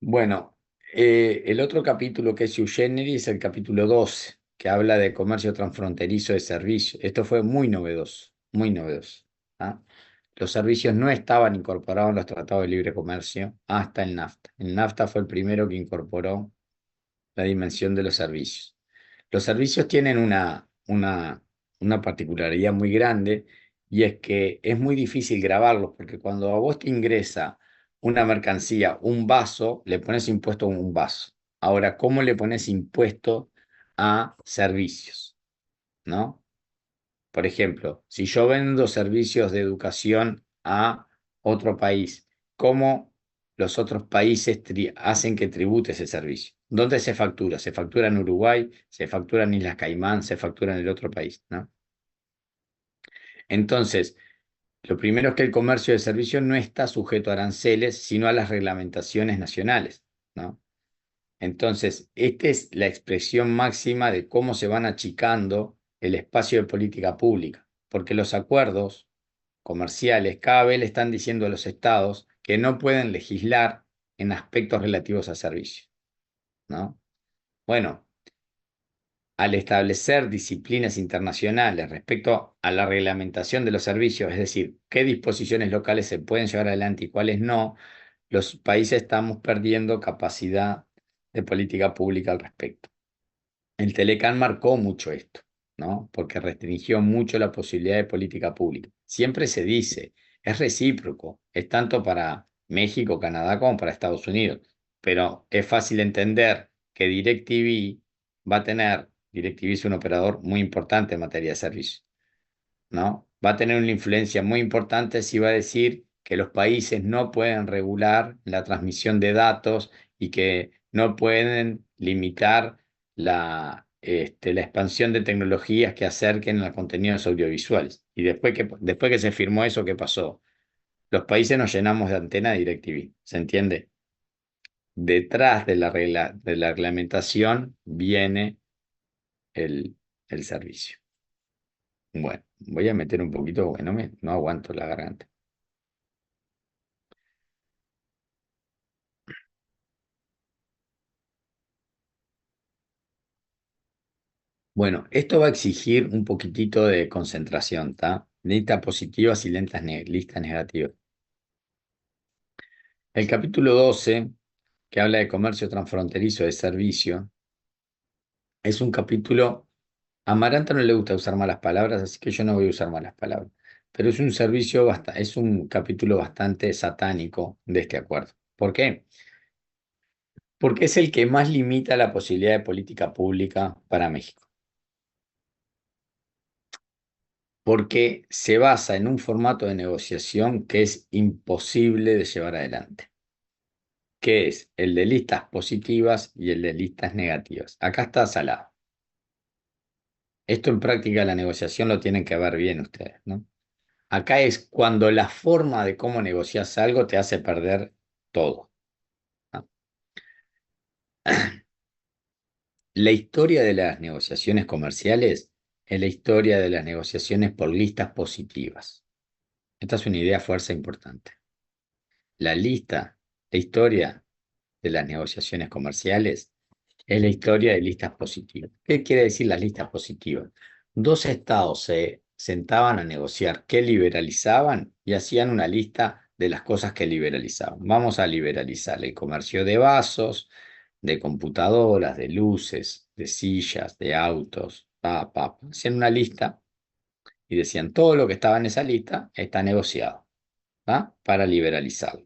Bueno, el otro capítulo que es Sui Generis es el capítulo 12, que habla de comercio transfronterizo de servicios. Esto fue muy novedoso, muy novedoso. ¿Ah? Los servicios no estaban incorporados en los tratados de libre comercio hasta el NAFTA. El NAFTA fue el primero que incorporó la dimensión de los servicios. Los servicios tienen una particularidad muy grande y es que es muy difícil grabarlos porque cuando a vos te ingresa una mercancía, un vaso, le pones impuesto a un vaso. Ahora, ¿cómo le pones impuesto a servicios? ¿No? Por ejemplo, si yo vendo servicios de educación a otro país, ¿cómo los otros países hacen que tribute ese servicio? ¿Dónde se factura? ¿Se factura en Uruguay? ¿Se factura en Islas Caimán? ¿Se factura en el otro país? ¿No? Entonces, lo primero es que el comercio de servicios no está sujeto a aranceles, sino a las reglamentaciones nacionales, ¿no? Entonces, esta es la expresión máxima de cómo se van achicando el espacio de política pública, porque los acuerdos comerciales cada vez le están diciendo a los estados que no pueden legislar en aspectos relativos a servicios, ¿no? Bueno, al establecer disciplinas internacionales respecto a la reglamentación de los servicios, es decir, qué disposiciones locales se pueden llevar adelante y cuáles no, los países estamos perdiendo capacidad de política pública al respecto. El Telecán marcó mucho esto, ¿no? Porque restringió mucho la posibilidad de política pública. Siempre se dice, es recíproco, es tanto para México, Canadá como para Estados Unidos, pero es fácil entender que DirecTV va a tener, DirecTV es un operador muy importante en materia de servicios, ¿no? Va a tener una influencia muy importante si va a decir que los países no pueden regular la transmisión de datos y que no pueden limitar la expansión de tecnologías que acerquen a contenidos audiovisuales. Y después que se firmó eso, ¿qué pasó? Los países nos llenamos de antena de DirecTV, ¿se entiende? Detrás de de la reglamentación viene el servicio. Bueno, voy a meter un poquito porque no aguanto la garganta. Bueno, esto va a exigir un poquitito de concentración, ¿está? Listas positivas y listas negativas. El capítulo 12, que habla de comercio transfronterizo de servicio, es un capítulo. A Amaranta no le gusta usar malas palabras, así que yo no voy a usar malas palabras. Pero es es un capítulo bastante satánico de este acuerdo. ¿Por qué? Porque es el que más limita la posibilidad de política pública para México. porque se basa en un formato de negociación que es imposible de llevar adelante, que es el de listas positivas y el de listas negativas. Acá está salado. Esto en práctica la negociación lo tienen que ver bien ustedes, ¿no? Acá es cuando la forma de cómo negocias algo te hace perder todo, ¿no? La historia de las negociaciones comerciales es la historia de las negociaciones por listas positivas. Esta es una idea fuerza importante. La historia de las negociaciones comerciales es la historia de listas positivas. ¿Qué quiere decir las listas positivas? Dos estados se sentaban a negociar qué liberalizaban y hacían una lista de las cosas que liberalizaban. Vamos a liberalizar el comercio de vasos, de computadoras, de luces, de sillas, de autos, Hacían una lista y decían todo lo que estaba en esa lista está negociado, ¿tá? Para liberalizarlo.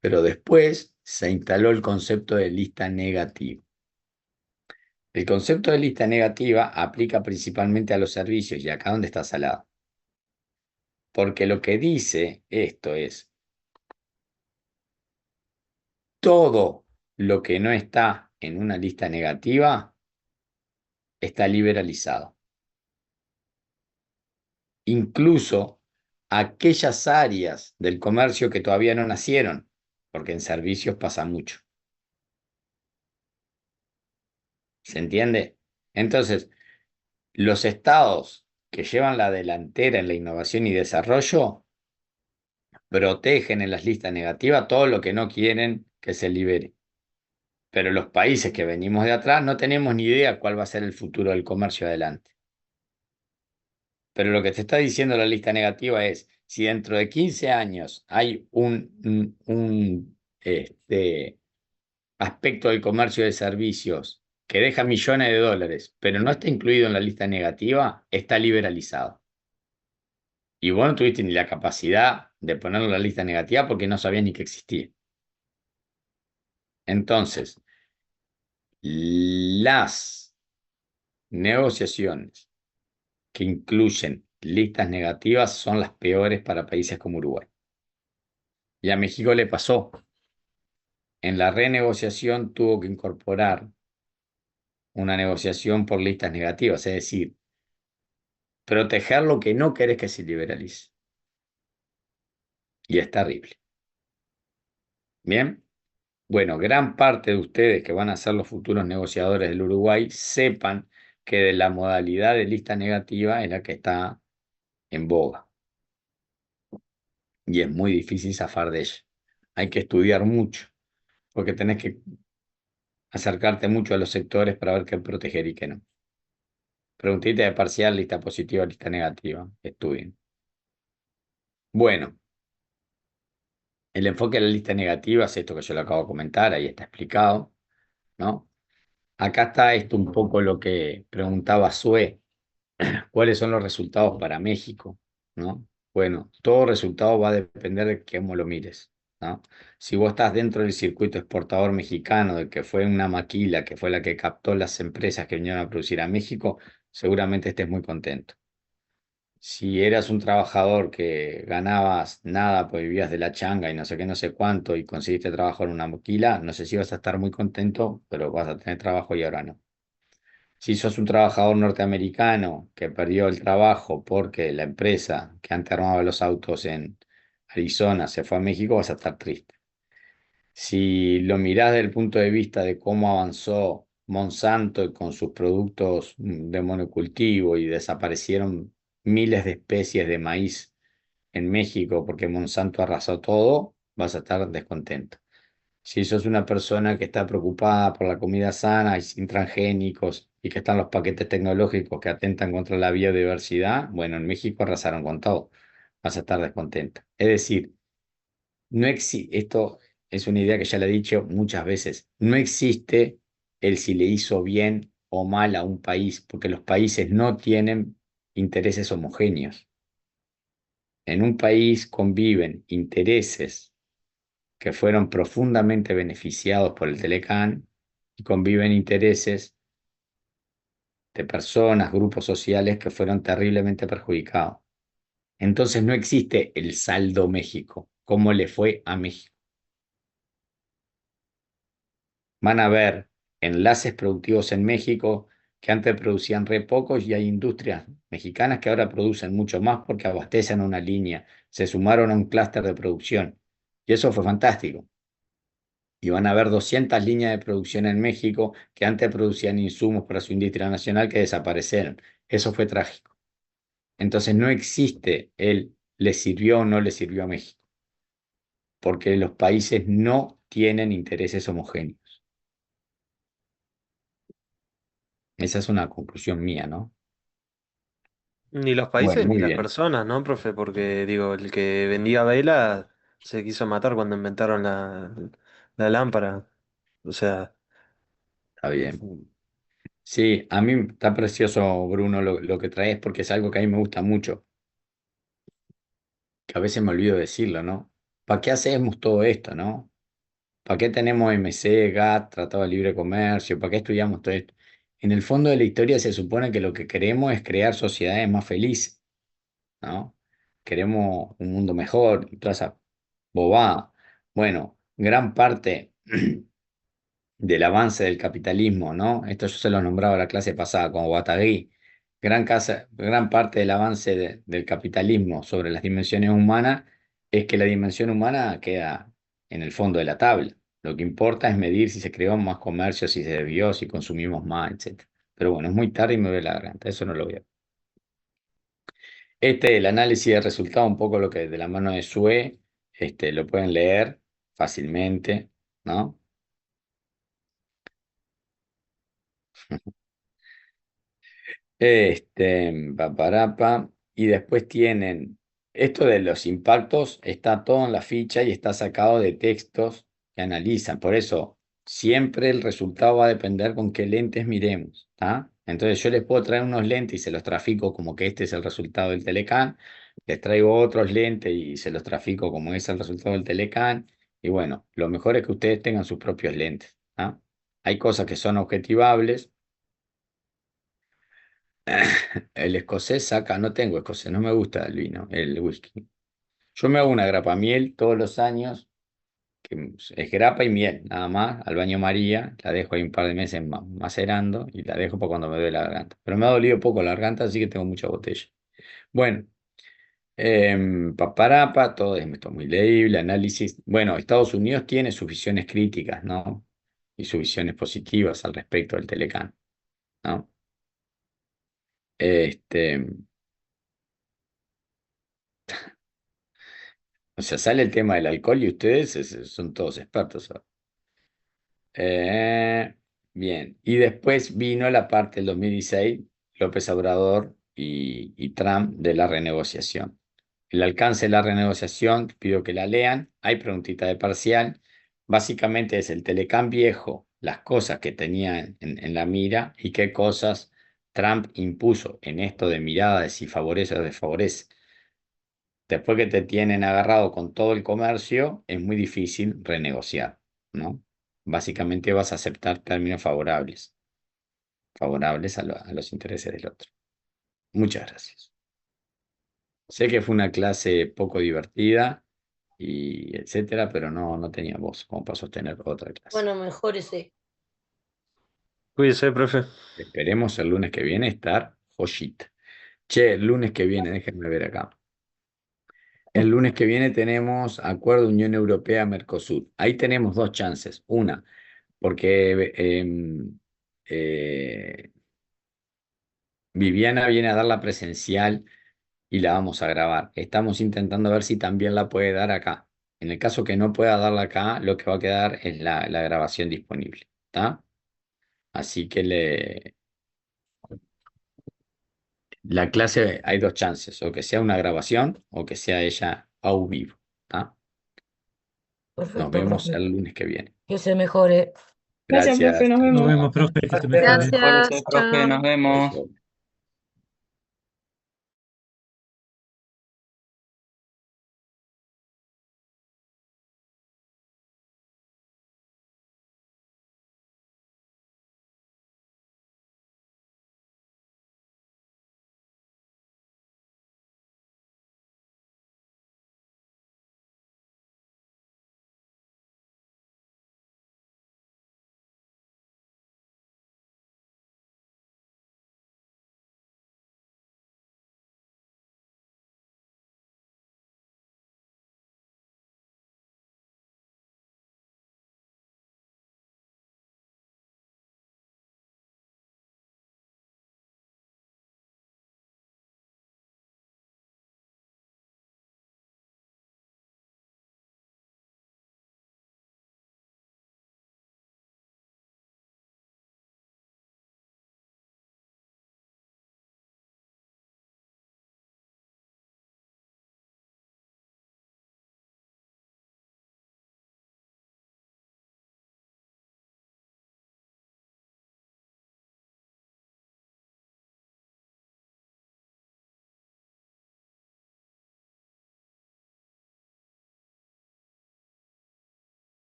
Pero después se instaló el concepto de lista negativa. El concepto de lista negativa aplica principalmente a los servicios y acá donde está salado. Porque lo que dice esto es, todo lo que no está en una lista negativa está liberalizado. Incluso aquellas áreas del comercio que todavía no nacieron, porque en servicios pasa mucho. ¿Se entiende? Entonces, los estados que llevan la delantera en la innovación y desarrollo protegen en las listas negativas todo lo que no quieren que se libere. Pero los países que venimos de atrás no tenemos ni idea cuál va a ser el futuro del comercio adelante. Pero lo que te está diciendo la lista negativa es, si dentro de 15 años hay un aspecto del comercio de servicios que deja millones de dólares, pero no está incluido en la lista negativa, está liberalizado. Y vos no tuviste ni la capacidad de ponerlo en la lista negativa porque no sabías ni que existía. Entonces, las negociaciones que incluyen listas negativas son las peores para países como Uruguay. Y a México le pasó. En la renegociación tuvo que incorporar una negociación por listas negativas, es decir, proteger lo que no querés que se liberalice. Y es terrible. Bien. Bueno, gran parte de ustedes que van a ser los futuros negociadores del Uruguay sepan que de la modalidad de lista negativa es la que está en boga. Y es muy difícil zafar de ella. Hay que estudiar mucho, porque tenés que acercarte mucho a los sectores para ver qué proteger y qué no. Preguntita de parcial, lista positiva, lista negativa. Estudien. Bueno, el enfoque de la lista negativa es esto que yo le acabo de comentar, ahí está explicado, ¿no? Acá está esto un poco lo que preguntaba Sue. ¿Cuáles son los resultados para México? ¿No? Bueno, todo resultado va a depender de cómo lo mires, ¿no? Si vos estás dentro del circuito exportador mexicano, de que fue una maquila, que fue la que captó las empresas que vinieron a producir a México, seguramente estés muy contento. Si eras un trabajador que ganabas nada, pues vivías de la changa y no sé qué, no sé cuánto, y conseguiste trabajo en una maquila, no sé si vas a estar muy contento, pero vas a tener trabajo y ahora no. Si sos un trabajador norteamericano que perdió el trabajo porque la empresa que antes armaba los autos en Arizona se fue a México, vas a estar triste. Si lo mirás desde el punto de vista de cómo avanzó Monsanto con sus productos de monocultivo y desaparecieron miles de especies de maíz en México porque Monsanto arrasó todo, vas a estar descontento. Si sos una persona que está preocupada por la comida sana y sin transgénicos y que están los paquetes tecnológicos que atentan contra la biodiversidad, bueno, en México arrasaron con todo. Vas a estar descontento. Es decir, esto es una idea que ya le he dicho muchas veces. No existe el si le hizo bien o mal a un país, porque los países no tienen intereses homogéneos. En un país conviven intereses que fueron profundamente beneficiados por el Telecán y conviven intereses de personas, grupos sociales que fueron terriblemente perjudicados. Entonces no existe el saldo México, cómo le fue a México. Van a haber enlaces productivos en México que antes producían re pocos y hay industrias mexicanas que ahora producen mucho más porque abastecen una línea, se sumaron a un clúster de producción y eso fue fantástico. Y van a haber 200 líneas de producción en México que antes producían insumos para su industria nacional que desaparecieron. Eso fue trágico. Entonces no existe el le sirvió o no le sirvió a México, porque los países no tienen intereses homogéneos. Esa es una conclusión mía, ¿no? Ni los Bueno, países ni muy las bien, personas, ¿no, profe? Porque, digo, el que vendía vela se quiso matar cuando inventaron la lámpara. O sea, está bien. Sí, a mí está precioso, Bruno, lo que traes porque es algo que a mí me gusta mucho, que a veces me olvido decirlo, ¿no? ¿Para qué hacemos todo esto, no? ¿Para qué tenemos MC, GATT, Tratado de Libre Comercio? ¿Para qué estudiamos todo esto? En el fondo de la historia se supone que lo que queremos es crear sociedades más felices, ¿no? Queremos un mundo mejor y toda esa bobada. Bueno, gran parte del avance del capitalismo, ¿no? Esto yo se lo nombraba la clase pasada con Guattari. Gran parte del avance del capitalismo sobre las dimensiones humanas es que la dimensión humana queda en el fondo de la tabla. Lo que importa es medir si se creó más comercio, si se debió, si consumimos más, etc. Pero bueno, es muy tarde y me duele la garganta, eso no lo voy a... el análisis de resultados, un poco lo que de la mano de Sue, lo pueden leer fácilmente, ¿no? Paparapa, y después tienen esto de los impactos, está todo en la ficha y está sacado de textos que analizan. Por eso, siempre el resultado va a depender con qué lentes miremos, ¿tá? Entonces, yo les puedo traer unos lentes y se los trafico como que este es el resultado del Telecán. Les traigo otros lentes y se los trafico como es el resultado del Telecán. Y bueno, lo mejor es que ustedes tengan sus propios lentes, ¿tá? Hay cosas que son objetivables. El escocés saca, no tengo escocés, no me gusta el vino, el whisky. Yo me hago una grapa miel todos los años, que es grapa y miel, nada más, al baño María, la dejo ahí un par de meses macerando y la dejo para cuando me duele la garganta. Pero me ha dolido poco la garganta, así que tengo mucha botella. Bueno, paparapa, todo esto es muy leíble, análisis. Bueno, Estados Unidos tiene sus visiones críticas, ¿no? Y sus visiones positivas al respecto del Telecán, ¿no? Este, O sea, sale el tema del alcohol y ustedes son todos expertos ahora. Eh, bien, y después vino la parte del 2016, López Obrador y Trump de la renegociación. El alcance de la renegociación, pido que la lean, hay preguntita de parcial, básicamente es el Telecán viejo, las cosas que tenía en la mira y qué cosas Trump impuso en esto de mirada de si favorece o desfavorece. Después que te tienen agarrado con todo el comercio, es muy difícil renegociar, ¿no? Básicamente vas a aceptar términos favorables a los intereses del otro. Muchas gracias. Sé que fue una clase poco divertida y etcétera, pero no tenía voz como para sostener otra clase. Bueno, mejor ese. cuídese, profe. Esperemos el lunes que viene estar joyita. Che, el lunes que viene, déjenme ver acá. El lunes que viene tenemos Acuerdo Unión Europea-Mercosur. Ahí tenemos dos chances. Una, porque Viviana viene a dar la presencial y la vamos a grabar. Estamos intentando ver si también la puede dar acá. En el caso que no pueda darla acá, lo que va a quedar es la grabación disponible. ¿Está? Así que la clase hay dos chances, o que sea una grabación o que sea ella a vivo. ¿Está? Nos Perfecto, vemos profe. el lunes que viene. Que se mejore. Gracias, profe, Gracias. nos Nos vemos. vemos, profe, que se mejore. Gracias, Mejórese, profe, chao. nos vemos. Beso.